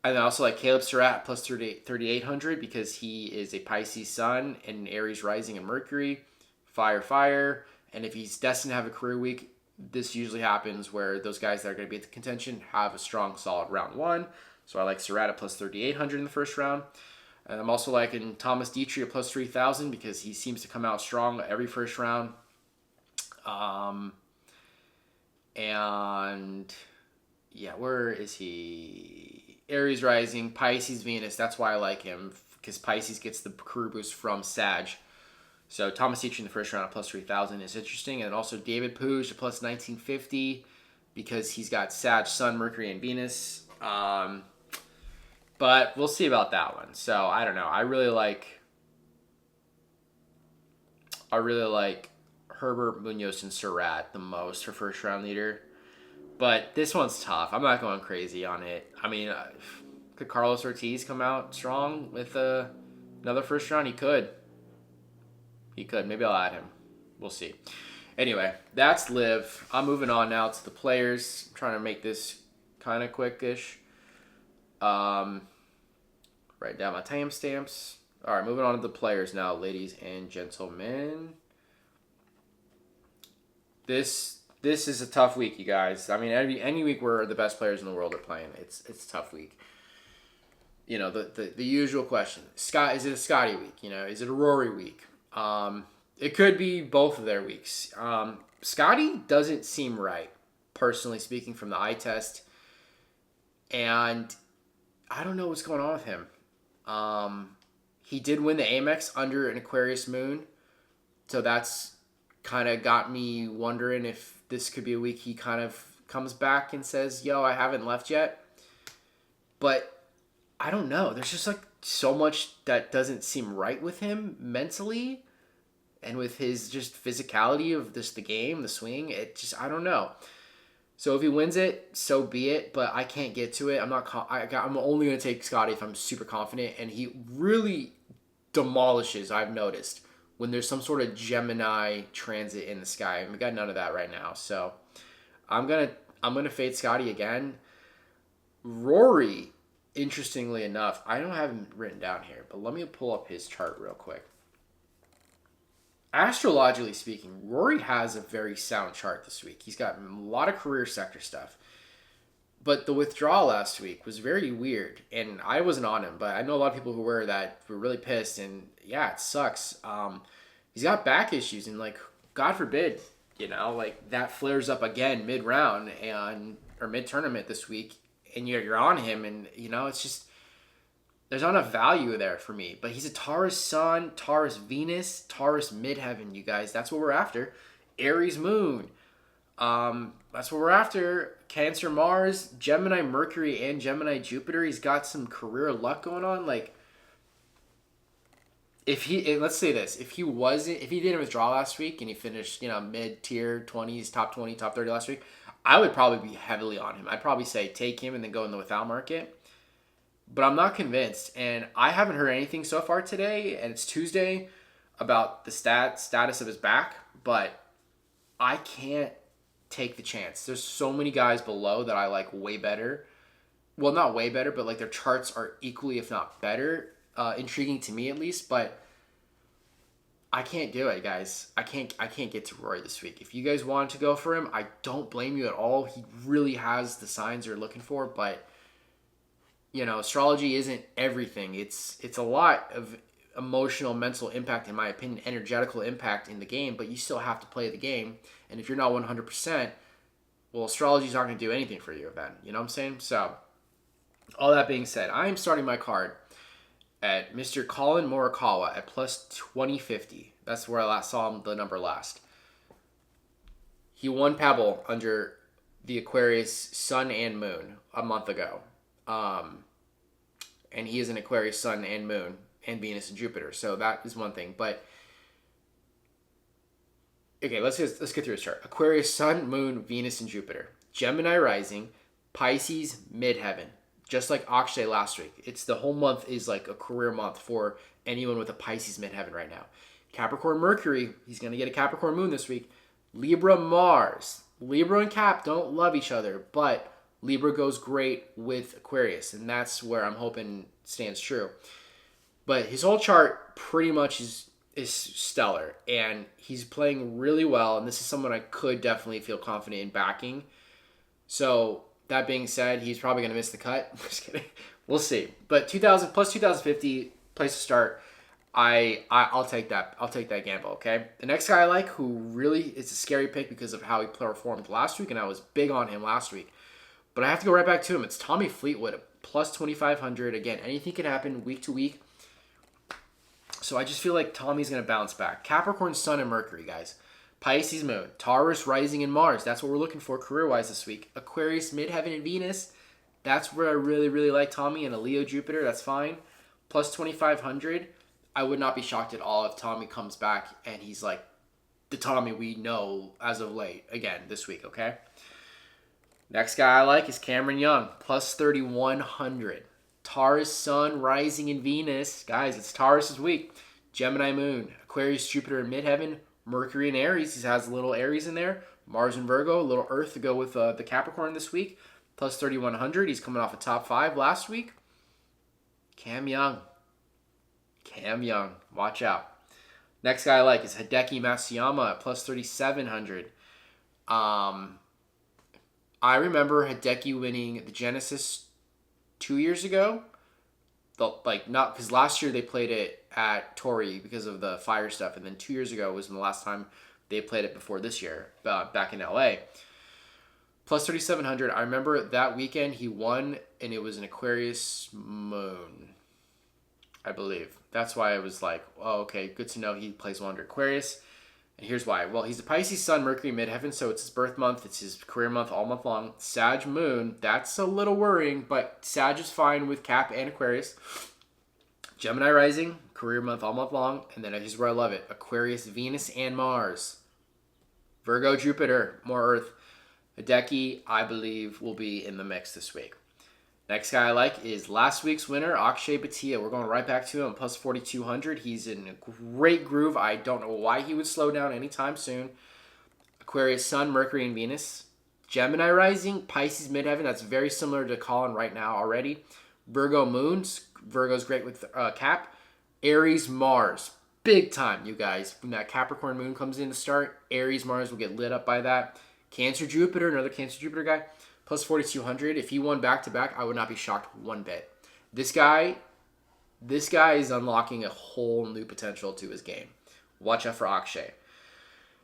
And I also like Caleb Surratt plus 3,800 because he is a Pisces sun and Aries rising and Mercury. Fire. And if he's destined to have a career week, this usually happens where those guys that are going to be at the contention have a strong, solid round one. So I like Surratt at plus 3,800 in the first round. And I'm also liking Thomas Dietrich at plus 3,000 because he seems to come out strong every first round. And yeah, where is he? Aries rising, Pisces, Venus. That's why I like him because Pisces gets the career boost from Sag. So Thomas Dietrich in the first round at plus 3,000 is interesting. And also David Puig at plus 1,950 because he's got Sag, Sun, Mercury, and Venus. But we'll see about that one. So I don't know. I really like Herbert, Munoz, and Surratt the most for first round leader. But this one's tough. I'm not going crazy on it. I mean, could Carlos Ortiz come out strong with another first round? He could. Maybe I'll add him. We'll see. Anyway, that's LIV. I'm moving on now to the players. I'm trying to make this kind of quickish. Write down my timestamps. All right, moving on to the players now, ladies and gentlemen. This is a tough week, you guys. I mean, any week where the best players in the world are playing, it's a tough week. You know, the usual question: is it a Scotty week? You know, is it a Rory week? It could be both of their weeks. Scotty doesn't seem right, personally speaking, from the eye test, and I don't know what's going on with him. He did win the Amex under an Aquarius moon, so that's kind of got me wondering if this could be a week he kind of comes back and says, yo, I haven't left yet. But I don't know. There's just like so much that doesn't seem right with him mentally and with his just physicality of the game, the swing. I don't know. So if he wins it, so be it. But I can't get to it. I'm only going to take Scotty if I'm super confident. And he really demolishes, I've noticed, when there's some sort of Gemini transit in the sky. And we got none of that right now. So I'm gonna fade Scotty again. Rory, interestingly enough, I don't have him written down here, but let me pull up his chart real quick. Astrologically speaking, Rory has a very sound chart this week. He's got a lot of career sector stuff. But the withdrawal last week was very weird, and I wasn't on him, but I know a lot of people who were really pissed, and yeah, it sucks. He's got back issues, and like, God forbid, that flares up again mid-round or mid-tournament this week, and you're on him, and it's just, there's not enough value there for me. But he's a Taurus Sun, Taurus Venus, Taurus Midheaven, you guys. That's what we're after. Aries Moon. That's what we're after. Cancer Mars, Gemini Mercury, and Gemini Jupiter. He's got some career luck going on. Like, let's say this, if he didn't withdraw last week and he finished, mid-tier 20s, top 20, top 30 last week, I would probably be heavily on him. I'd probably say take him and then go in the without market. But I'm not convinced, and I haven't heard anything so far today, and it's Tuesday, about the status of his back, but I can't take the chance. There's so many guys below that I like way better. Well, not way better, but like their charts are equally, if not better, intriguing to me at least, but I can't do it, guys. I can't get to Rory this week. If you guys want to go for him, I don't blame you at all. He really has the signs you're looking for, but astrology isn't everything. It's a lot of emotional, mental impact, in my opinion, energetical impact in the game, but you still have to play the game. And if you're not 100%, well, astrology's not going to do anything for you then. You know what I'm saying? So, all that being said, I am starting my card at Mr. Colin Morikawa at plus 2050. That's where I last saw him, the number last. He won Pebble under the Aquarius Sun and Moon a month ago. And he is an Aquarius Sun and Moon and Venus and Jupiter. So that is one thing. But okay, let's get through his chart. Aquarius Sun, Moon, Venus, and Jupiter. Gemini rising, Pisces midheaven. Just like Akshay last week. It's the whole month is like a career month for anyone with a Pisces midheaven right now. Capricorn Mercury, he's going to get a Capricorn moon this week. Libra Mars. Libra and Cap don't love each other, but Libra goes great with Aquarius, and that's where I'm hoping stands true. But his whole chart pretty much is stellar, and he's playing really well, and this is someone I could definitely feel confident in backing. So, that being said, he's probably going to miss the cut. Just kidding. We'll see. But 2000 plus 2050, place to start. I'll take that. I'll take that gamble, okay? The next guy I like, who really is a scary pick because of how he performed last week, and I was big on him last week. But I have to go right back to him. It's Tommy Fleetwood at plus 2,500. Again, anything can happen week to week. So I just feel like Tommy's going to bounce back. Capricorn Sun and Mercury, guys. Pisces Moon, Taurus rising in Mars. That's what we're looking for career-wise this week. Aquarius, Midheaven, and Venus. That's where I really, really like Tommy. And a Leo Jupiter, that's fine. Plus 2,500. I would not be shocked at all if Tommy comes back and he's like the Tommy we know as of late. Again, this week, okay? Next guy I like is Cameron Young. Plus 3,100. Taurus, Sun, rising in Venus. Guys, it's Taurus' week. Gemini Moon, Aquarius, Jupiter, and Midheaven. Mercury and Aries. He has a little Aries in there. Mars and Virgo, a little Earth to go with the Capricorn this week. Plus 3,100. He's coming off a top 5 last week. Cam Young. Watch out. Next guy I like is Hideki Matsuyama at plus 3,700. I remember Hideki winning the Genesis 2 years ago. Not because last year they played it at Torrey because of the fire stuff, and then 2 years ago was the last time they played it before this year, back in LA. Plus 3,700. I remember that weekend he won, and it was an Aquarius moon, I believe. That's why I was like, oh, okay, good to know he plays well under Aquarius. And here's why. Well, he's a Pisces Sun, Mercury, Midheaven, so it's his birth month. It's his career month all month long. Sag Moon, that's a little worrying, but Sag is fine with Cap and Aquarius. Gemini Rising, career month all month long. And then here's where I love it. Aquarius, Venus, and Mars. Virgo, Jupiter, more Earth. Hideki, I believe, will be in the mix this week. Next guy I like is last week's winner, Akshay Bhatia. We're going right back to him, plus 4,200. He's in a great groove. I don't know why he would slow down anytime soon. Aquarius, Sun, Mercury, and Venus. Gemini Rising, Pisces, Midheaven. That's very similar to Colin right now already. Virgo, Moons. Virgo's great with Cap. Aries, Mars. Big time, you guys. When that Capricorn Moon comes in to start, Aries, Mars will get lit up by that. Cancer, Jupiter, another Cancer, Jupiter guy. Plus 4,200. If he won back-to-back, I would not be shocked one bit. This guy is unlocking a whole new potential to his game. Watch out for Akshay.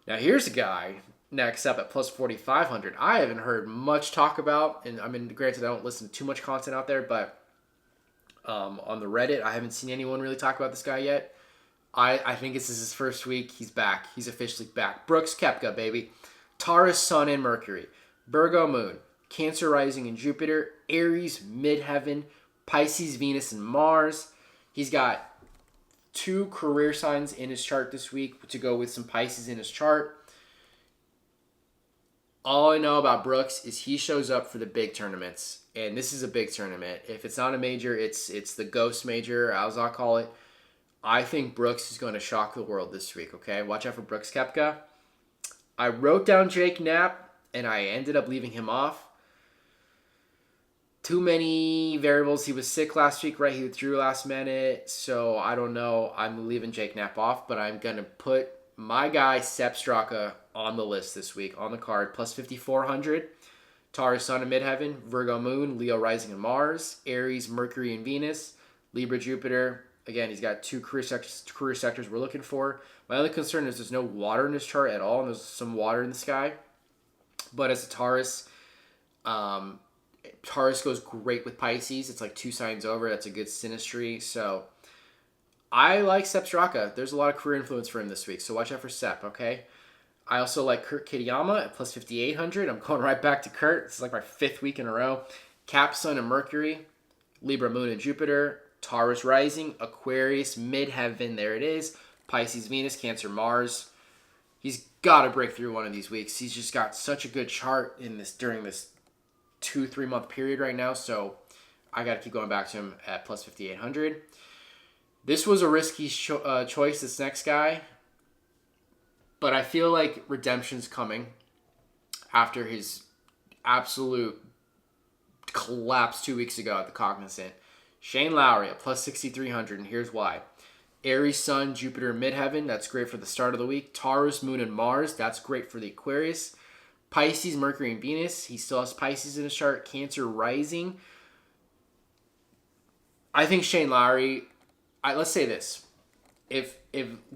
Now, here's a guy next up at plus 4,500. I haven't heard much talk about, and I mean, granted, I don't listen to too much content out there, but on the Reddit, I haven't seen anyone really talk about this guy yet. I think this is his first week. He's back. He's officially back. Brooks Koepka, baby. Taurus, Sun, and Mercury. Virgo, Moon. Cancer rising in Jupiter, Aries, Midheaven, Pisces, Venus, and Mars. He's got 2 career signs in his chart this week to go with some Pisces in his chart. All I know about Brooks is he shows up for the big tournaments, and this is a big tournament. If it's not a major, it's the ghost major, as I'll call it. I think Brooks is going to shock the world this week, okay? Watch out for Brooks Koepka. I wrote down Jake Knapp, and I ended up leaving him off. too many variables. He was sick last week, right? He withdrew last minute. So I don't know. I'm leaving Jake Knapp off, but I'm going to put my guy, Sepp Straka, on the list this week, on the card, plus 5,400. Taurus, Sun, and Midheaven, Virgo, Moon, Leo, Rising, and Mars, Aries, Mercury, and Venus, Libra, Jupiter. Again, he's got two career sectors we're looking for. My only concern is there's no water in this chart at all, and there's some water in the sky. But as a Taurus, Taurus goes great with Pisces. It's like 2 signs over. That's a good synastry. So I like Sepp Straka. There's a lot of career influence for him this week, so watch out for Sepp, okay? I also like Kurt Kitayama at plus 5,800. I'm going right back to Kurt. This is like my 5th week in a row. Cap, Sun, and Mercury, Libra, Moon, and Jupiter, Taurus, Rising, Aquarius, Midheaven, there it is, Pisces, Venus, Cancer, Mars. He's got to break through one of these weeks. He's just got such a good chart during this 2-3 month period right now, so I got to keep going back to him at plus 5,800. This was a risky choice, this next guy, but I feel like redemption's coming after his absolute collapse 2 weeks ago at the Cognizant. Shane Lowry at plus 6,300, and here's why. Aries, Sun, Jupiter, Midheaven, that's great for the start of the week. Taurus, Moon, and Mars, that's great for the Aquarius. Pisces, Mercury, and Venus, he still has Pisces in his chart. Cancer, Rising. I think Shane Lowry, let's say this. If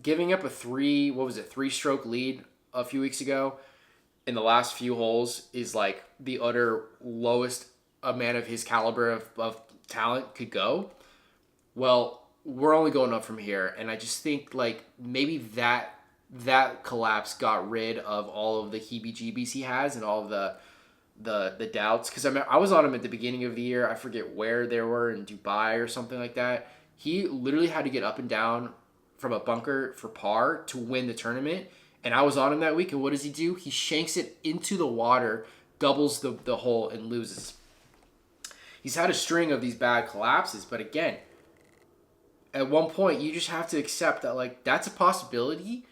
giving up a 3-stroke lead a few weeks ago in the last few holes is like the utter lowest a man of his caliber of talent could go, well, we're only going up from here. And I just think like maybe that collapse got rid of all of the heebie-jeebies he has and all of the doubts. Because I was on him at the beginning of the year. I forget where they were, in Dubai or something like that. He literally had to get up and down from a bunker for par to win the tournament. And I was on him that week, and what does he do? He shanks it into the water, doubles the hole, and loses. He's had a string of these bad collapses, but again, at one point, you just have to accept that, like, that's a possibility,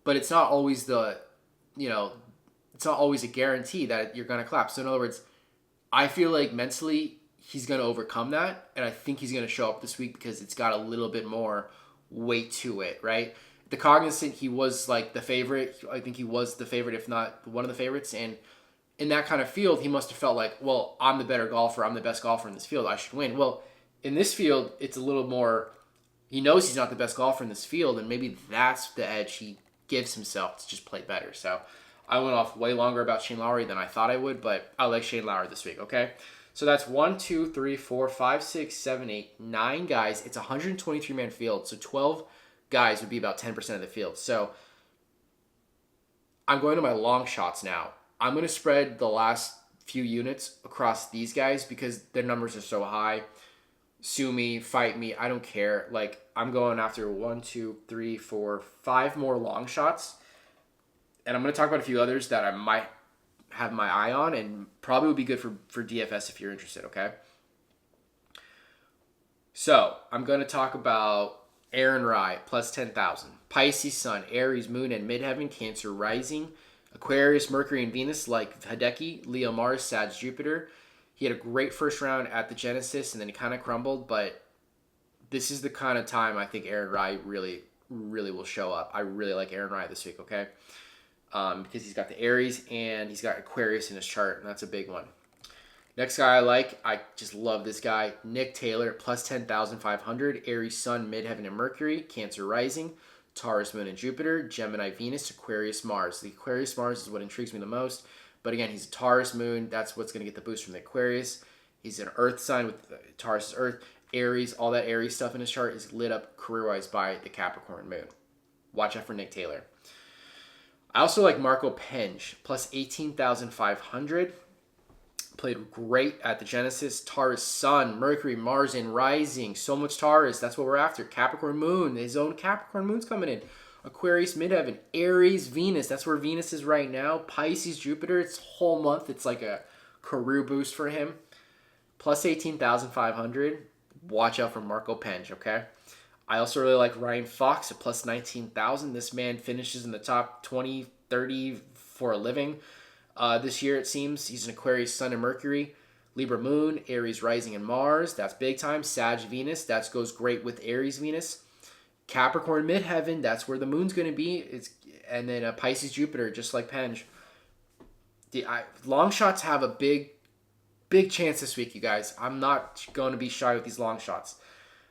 but it's not always it's not always a guarantee that you're going to collapse. So in other words, I feel like mentally he's going to overcome that, and I think he's going to show up this week because it's got a little bit more weight to it, right? The Cognizant, he was like the favorite. I think he was the favorite, if not one of the favorites, and in that kind of field, he must have felt like, well, I'm the better golfer. I'm the best golfer in this field. I should win. Well, in this field, it's a little more, he knows he's not the best golfer in this field, and maybe that's the edge he gives himself to just play better. So I went off way longer about Shane Lowry than I thought I would, but I like Shane Lowry this week, okay? So that's 1, 2, 3, 4, 5, 6, 7, 8, 9 guys. It's a 123-man field, so 12 guys would be about 10% of the field. So I'm going to my long shots now. I'm going to spread the last few units across these guys because their numbers are so high. Sue me, fight me, I don't care. Like, I'm going after 1, 2, 3, 4, 5 more long shots. And I'm going to talk about a few others that I might have my eye on and probably would be good for DFS if you're interested, okay? So, I'm going to talk about Aaron Rai, plus 10,000. Pisces, Sun, Aries, Moon, and Midheaven, Cancer, Rising. Aquarius, Mercury, and Venus, like Hideki. Leo, Mars, Sag, Jupiter. He had a great first round at the Genesis, and then he kind of crumbled, but this is the kind of time I think Aaron Rai really, really will show up. I really like Aaron Rai this week, okay? Because he's got the Aries and he's got Aquarius in his chart, and that's a big one. Next guy I just love this guy, Nick Taylor, plus 10,500. Aries, Sun, Midheaven, and Mercury. Cancer, Rising. Taurus, Moon, and Jupiter. Gemini, Venus. Aquarius, Mars. The Aquarius, Mars is what intrigues me the most. But again, he's a Taurus Moon. That's what's going to get the boost from the Aquarius. He's an Earth sign with Taurus Earth. Aries, all that Aries stuff in his chart is lit up career-wise by the Capricorn Moon. Watch out for Nick Taylor. I also like Marco Penge, plus 18,500. Played great at the Genesis. Taurus Sun, Mercury, Mars, and Rising. So much Taurus. That's what we're after. Capricorn Moon. His own Capricorn Moon's coming in. Aquarius, Midheaven. Aries, Venus. That's where Venus is right now. Pisces, Jupiter. It's whole month. It's like a career boost for him. Plus 18,500. Watch out for Marco Penge, okay? I also really like Ryan Fox at plus 19,000. This man finishes in the top 20, 30 for a living this year, it seems. He's an Aquarius, Sun, and Mercury. Libra moon, Aries rising and Mars. That's big time. Sag Venus. That goes great with Aries Venus. Capricorn midheaven. That's where the moon's going to be. And then Pisces Jupiter, just like Penge. Long shots have a big chance this week, you guys. I'm not going to be shy with these long shots.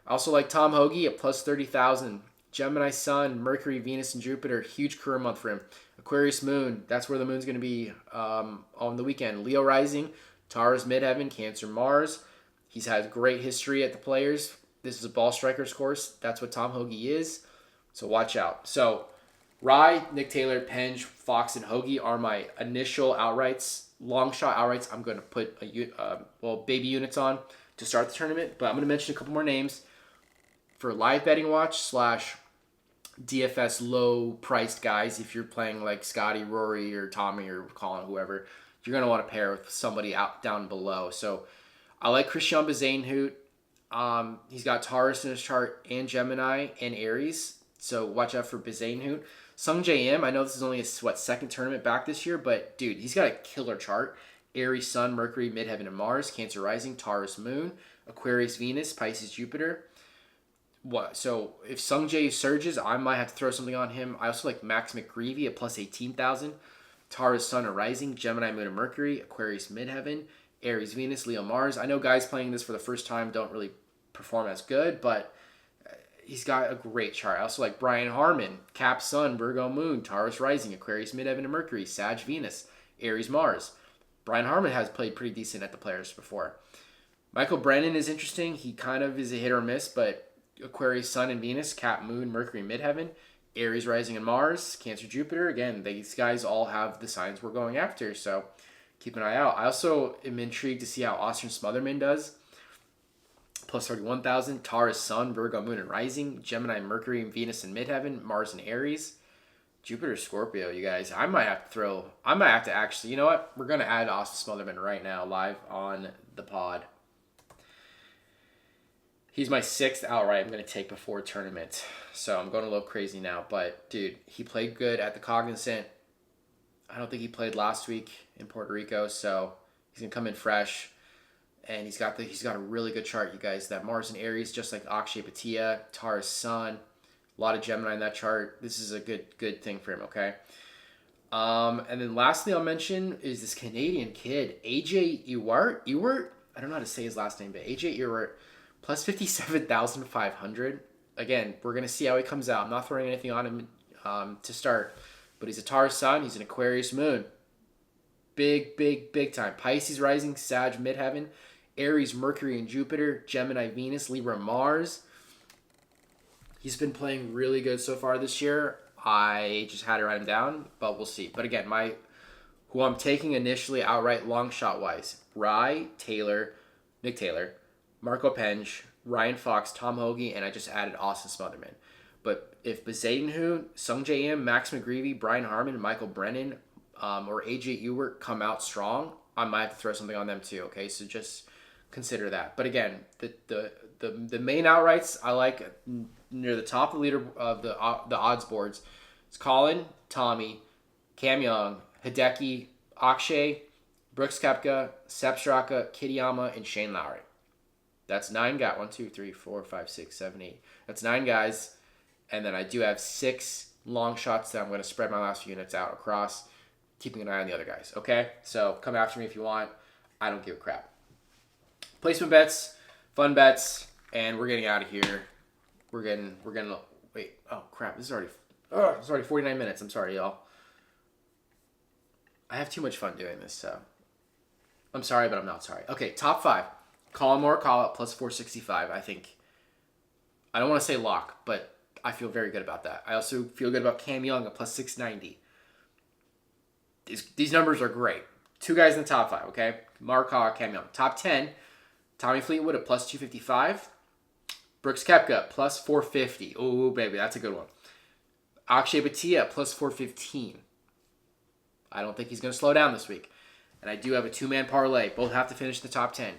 I also like Tom Hoagie at plus 30,000. Gemini Sun, Mercury, Venus, and Jupiter. Huge career month for him. Aquarius Moon. That's where the moon's going to be on the weekend. Leo Rising, Taurus Midheaven, Cancer Mars. He's had great history at the Players. This is a ball strikers course. That's what Tom Hoagie is. So watch out. So Rye, Nick Taylor, Penge, Fox, and Hoagie are my initial outrights. Long shot outrights. I'm going to put baby units on to start the tournament. But I'm going to mention a couple more names for live betting watch / DFS low priced guys. If you're playing like Scotty, Rory, or Tommy, or Colin, whoever, you're going to want to pair with somebody down below. So I like Christian Bezainhout. He's got Taurus in his chart and Gemini and Aries. So watch out for Bezainhout. Sung JM, I know this is only his second tournament back this year, but dude, he's got a killer chart. Aries Sun, Mercury, Midheaven, and Mars, Cancer Rising, Taurus Moon, Aquarius Venus, Pisces Jupiter. So if Sung Jae surges, I might have to throw something on him. I also like Max McGreevy at plus 18,000. Taurus Sun and Rising, Gemini Moon and Mercury, Aquarius Midheaven, Aries Venus, Leo Mars. I know guys playing this for the first time don't really perform as good, but he's got a great chart. I also like Brian Harmon, Cap Sun, Virgo Moon, Taurus Rising, Aquarius Midheaven and Mercury, Sag Venus, Aries Mars. Brian Harmon has played pretty decent at the Players before. Michael Brennan is interesting. He kind of is a hit or miss, but Aquarius Sun and Venus, Cap Moon, Mercury Midheaven, Aries Rising and Mars, Cancer Jupiter. Again, these guys all have the signs we're going after, so keep an eye out. I also am intrigued to see how Austin Smotherman does. Plus 31,000. Taurus Sun, Virgo Moon and Rising, Gemini Mercury and Venus and Midheaven, Mars and Aries, Jupiter Scorpio. You guys, I might have to actually, you know what? We're going to add Austin Smotherman right now live on the pod. He's my 6th outright I'm going to take before tournament. So I'm going a little crazy now. But, dude, he played good at the Cognizant. I don't think he played last week in Puerto Rico. So he's going to come in fresh. And he's got a really good chart, you guys. That Mars and Aries, just like Akshay Bhatia, Taurus Sun. A lot of Gemini in that chart. This is a good thing for him, okay? And then lastly I'll mention is this Canadian kid, AJ Ewart. I don't know how to say his last name, but AJ Ewart. Plus 57,500. Again, we're going to see how he comes out. I'm not throwing anything on him to start. But he's a Taurus Sun. He's an Aquarius Moon. Big time. Pisces Rising, Sag Midheaven, Aries Mercury and Jupiter, Gemini Venus, Libra Mars. He's been playing really good so far this year. I just had to write him down, but we'll see. But again, who I'm taking initially outright long shot wise, Rye, Taylor, Nick Taylor, Marco Penge, Ryan Fox, Tom Hoagie, and I just added Austin Smotherman. But if Bezainhout, Sung J.M., Max McGreevy, Brian Harmon, Michael Brennan, or AJ Ewart come out strong, I might have to throw something on them too, okay? So just consider that. But again, the main outrights I like near the top of the leader of the odds boards. It's Colin, Tommy, Cam Young, Hideki, Akshay, Brooks Koepka, Sepp Straka, Kitayama, and Shane Lowry. That's 9 guys. 1, 2, 3, 4, 5, 6, 7, 8. That's 9 guys. And then I do have 6 long shots that I'm going to spread my last few units out across, keeping an eye on the other guys. Okay? So come after me if you want. I don't give a crap. Placement bets, fun bets, and we're getting out of here. We're getting wait. Oh crap! This is already 49 minutes. I'm sorry, y'all. I have too much fun doing this, so I'm sorry, but I'm not sorry. Okay, top 5. Colin Morikawa at plus 465. I think, I don't want to say lock, but I feel very good about that. I also feel good about Cam Young at plus 690. These numbers are great. 2 guys in the top 5, okay? Morikawa, Cam Young. Top 10, Tommy Fleetwood at plus 255. Brooks Koepka plus 450. Oh, baby, that's a good one. Akshay Bhatia at plus 415. I don't think he's going to slow down this week. And I do have a 2-man parlay. Both have to finish in the top 10.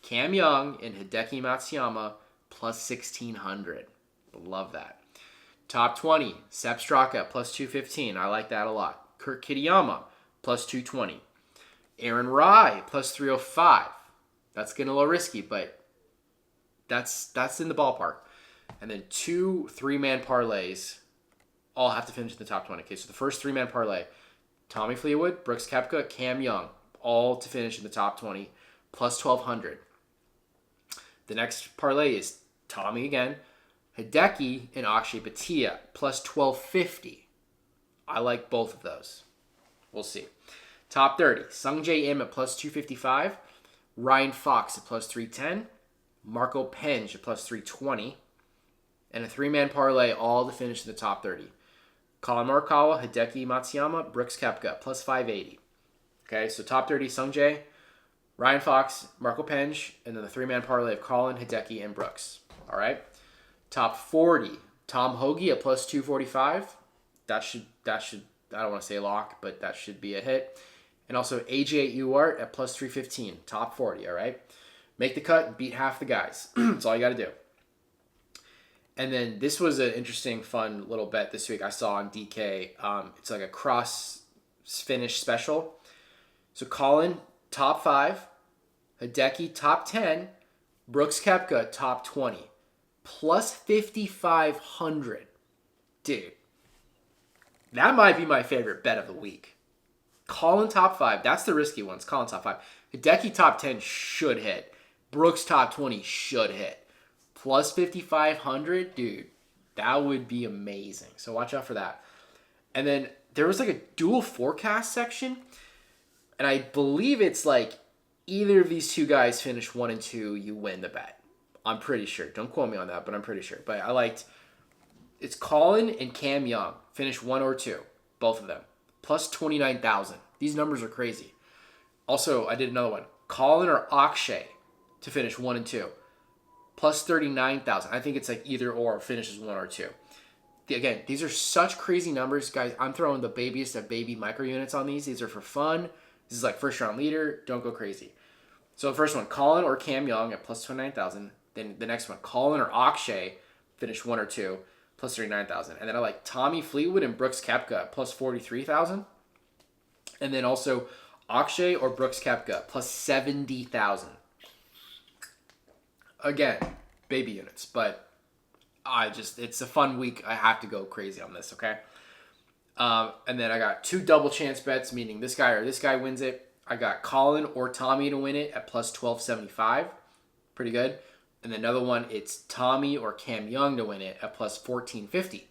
Cam Young and Hideki Matsuyama plus 1,600. Love that. Top 20, Sepp Straka plus 215. I like that a lot. Kurt Kitayama plus 220. Aaron Rai plus 305. That's getting a little risky, but that's in the ballpark. And then 2 3-man parlays all have to finish in the top 20. Okay, so the first 3-man parlay, Tommy Fleetwood, Brooks Koepka, Cam Young, all to finish in the top 20, plus 1,200. The next parlay is Tommy again, Hideki, and Akshay Bhatia, plus 1,250. I like both of those. We'll see. Top 30, Sungjae Im at plus 255, Ryan Fox at plus 310, Marco Penge at plus 320, and a 3-man parlay all to finish in the top 30. Colin Morikawa, Hideki Matsuyama, Brooks Koepka, plus 580. Okay, so top 30, Sungjae, Ryan Fox, Marco Penge, and then the 3-man parlay of Colin, Hideki, and Brooks. All right. Top 40, Tom Hoagie at plus 245. That should I don't want to say lock, but that should be a hit. And also AJ Ewart at plus 315. Top 40, all right? Make the cut and beat half the guys. That's all you got to do. And then this was an interesting, fun little bet this week I saw on DK. It's like a cross finish special. So Colin, top 5. Hideki, top 10. Brooks Koepka, top 20. Plus 5,500. Dude, that might be my favorite bet of the week. Colin, top 5. That's the risky ones. Colin, top 5. Hideki, top 10 should hit. Brooks, top 20 should hit. Plus 5,500, dude, that would be amazing. So watch out for that. And then there was like a dual forecast section, and I believe it's like either of these two guys finish 1 and 2, you win the bet. I'm pretty sure. Don't quote me on that, but I'm pretty sure. But I liked, it's Colin and Cam Young finish 1 or 2, both of them, plus 29,000. These numbers are crazy. Also, I did another one. Colin or Akshay to finish 1 and 2. Plus 39,000. I think it's like either or finishes 1 or 2. Again, these are such crazy numbers. Guys, I'm throwing the babiest of baby micro units on these. These are for fun. This is like first round leader. Don't go crazy. So the first one, Colin or Cam Young at plus 29,000. Then the next one, Colin or Akshay, finish 1 or 2, plus 39,000. And then I like Tommy Fleetwood and Brooks Koepka at plus 43,000. And then also Akshay or Brooks Koepka, plus 70,000. Again, baby units, but it's a fun week. I have to go crazy on this, okay? And then I got 2 double chance bets, meaning this guy or this guy wins it. I got Colin or Tommy to win it at plus 1275. Pretty good. And then another one, it's Tommy or Cam Young to win it at plus 1450.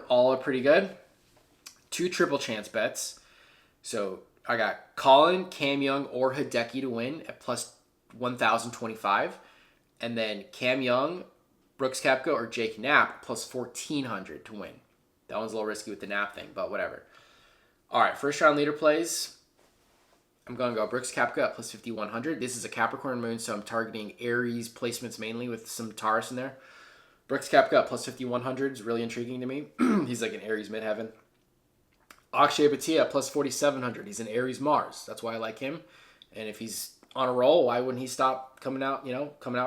All are pretty good. 2 triple chance bets. So I got Colin, Cam Young, or Hideki to win at plus 1025. And then Cam Young, Brooks Koepka, or Jake Knapp plus 1,400 to win. That one's a little risky with the Knapp thing, but whatever. All right, first round leader plays. I'm going to go Brooks Koepka at plus 5,100. This is a Capricorn moon, so I'm targeting Aries placements mainly with some Taurus in there. Brooks Koepka at plus 5,100 is really intriguing to me. He's like an Aries midheaven. Akshay Bhatia at plus 4,700. He's an Aries Mars. That's why I like him. And if he's on a roll, why wouldn't he stop coming out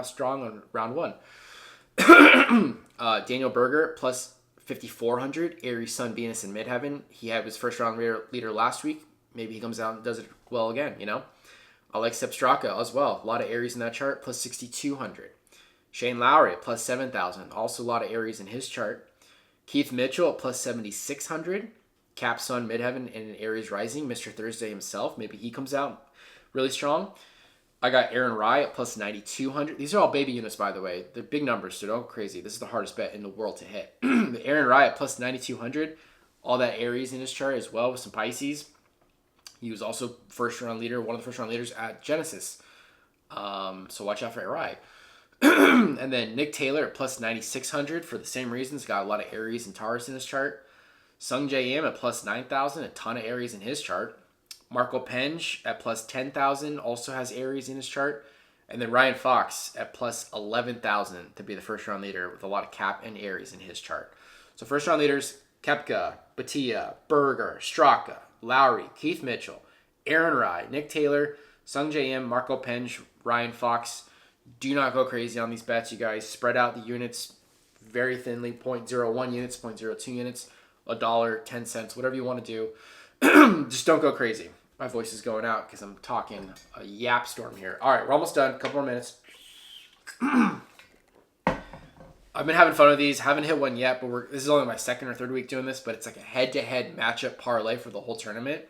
strong on round 1? Daniel Berger plus 5,400. Aries, Sun, Venus, and midheaven. He had his first round leader last week. Maybe he comes out and does it well again, I like Sepp Straka as well. A lot of Aries in that chart, plus 6,200. Shane Lowry at plus 7,000. Also a lot of Aries in his chart. Keith Mitchell at plus 7,600. Cap, Sun, midheaven, and an Aries rising. Mr. Thursday himself. Maybe he comes out really strong. I got Aaron Rye at plus 9,200. These are all baby units, by the way. They're big numbers, so don't go crazy. This is the hardest bet in the world to hit. Aaron Rye at plus 9,200. All that Aries in his chart as well with some Pisces. He was also first-round leader, one of the first-round leaders at Genesis. So watch out for Rye. And then Nick Taylor at plus 9,600 for the same reasons. Got a lot of Aries and Taurus in his chart. Sungjae Im at plus 9,000. A ton of Aries in his chart. Marco Penge at plus 10,000. Also has Aries in his chart. And then Ryan Fox at plus 11,000 to be the first-round leader with a lot of Cap and Aries in his chart. So first-round leaders, Koepka, Bhatia, Berger, Straka, Lowry, Keith Mitchell, Aaron Rye, Nick Taylor, Sungjae Im, Marco Penge, Ryan Fox. Do not go crazy on these bets, you guys. Spread out the units very thinly, 0.01 units, 0.02 units, $1, 10 cents, whatever you want to do. Just don't go crazy. My voice is going out because I'm talking a yap storm here. All right, we're almost done. A couple more minutes. I've been having fun with these. Haven't hit one yet, but this is only my second or third week doing this, but it's like a head-to-head matchup parlay for the whole tournament.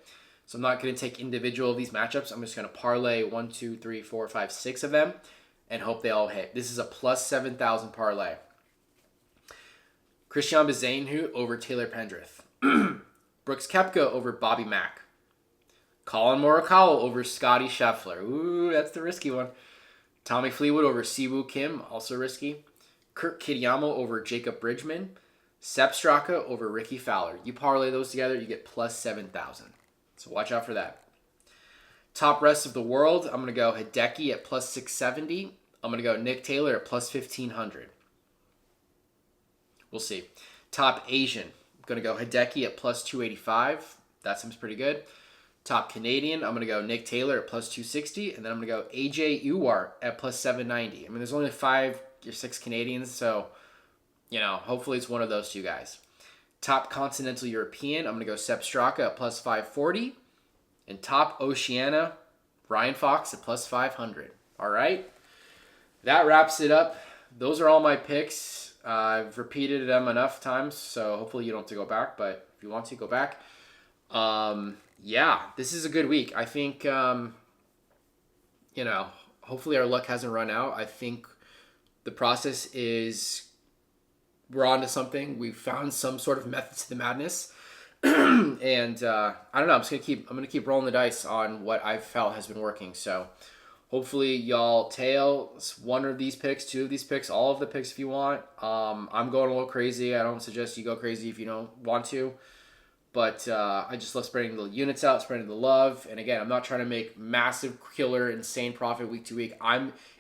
So I'm not going to take individual of these matchups. I'm just going to parlay 1, 2, 3, 4, 5, 6 of them and hope they all hit. This is a plus 7,000 parlay. Christian Bezuidenhout over Taylor Pendrith. Brooks Koepka over Bobby Mack. Colin Morikawa over Scotty Scheffler. Ooh, that's the risky one. Tommy Fleetwood over Siwoo Kim, also risky. Kurt Kitayama over Jacob Bridgman. Sepp Straka over Ricky Fowler. You parlay those together, you get plus 7,000. So watch out for that. Top rest of the world, I'm going to go Hideki at plus 670. I'm going to go Nick Taylor at plus 1,500. We'll see. Top Asian, I'm going to go Hideki at plus 285. That seems pretty good. Top Canadian, I'm going to go Nick Taylor at plus 260. And then I'm going to go AJ Ewart at plus 790. I mean, there's only 5 or 6 Canadians, so, hopefully it's one of those two guys. Top Continental European, I'm going to go Sepp Straka at plus 540. And top Oceania, Ryan Fox at plus 500. All right? That wraps it up. Those are all my picks. I've repeated them enough times, so hopefully you don't have to go back. But if you want to, go back. Yeah, this is a good week. I think, hopefully our luck hasn't run out. I think the process is we're on to something. We've found some sort of method to the madness. And I don't know. I'm gonna keep rolling the dice on what I felt has been working. So hopefully y'all tail one of these picks, two of these picks, all of the picks if you want. I'm going a little crazy. I don't suggest you go crazy if you don't want to. But I just love spreading the units out, spreading the love. And again, I'm not trying to make massive, killer, insane profit week to week.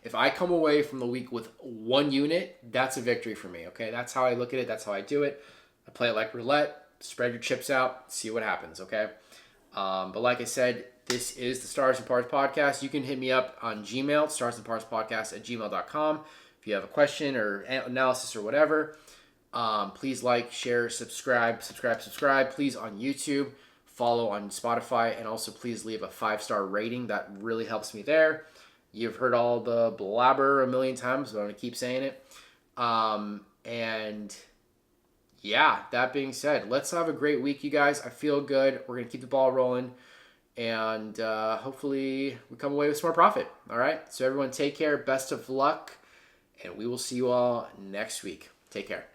If I come away from the week with one unit, that's a victory for me. Okay, that's how I look at it. That's how I do it. I play it like roulette. Spread your chips out. See what happens. Okay. But like I said, this is the Stars and Parts podcast. You can hit me up on Gmail, starsandpartspodcast@gmail.com. If you have a question or analysis or whatever. Please like, share, subscribe. Please on YouTube, follow on Spotify, and also please leave a 5-star rating. That really helps me there. You've heard all the blabber a million times, but I'm going to keep saying it. And yeah, that being said, let's have a great week, you guys. I feel good. We're going to keep the ball rolling. And hopefully we come away with some more profit. All right? So everyone take care. Best of luck. And we will see you all next week. Take care.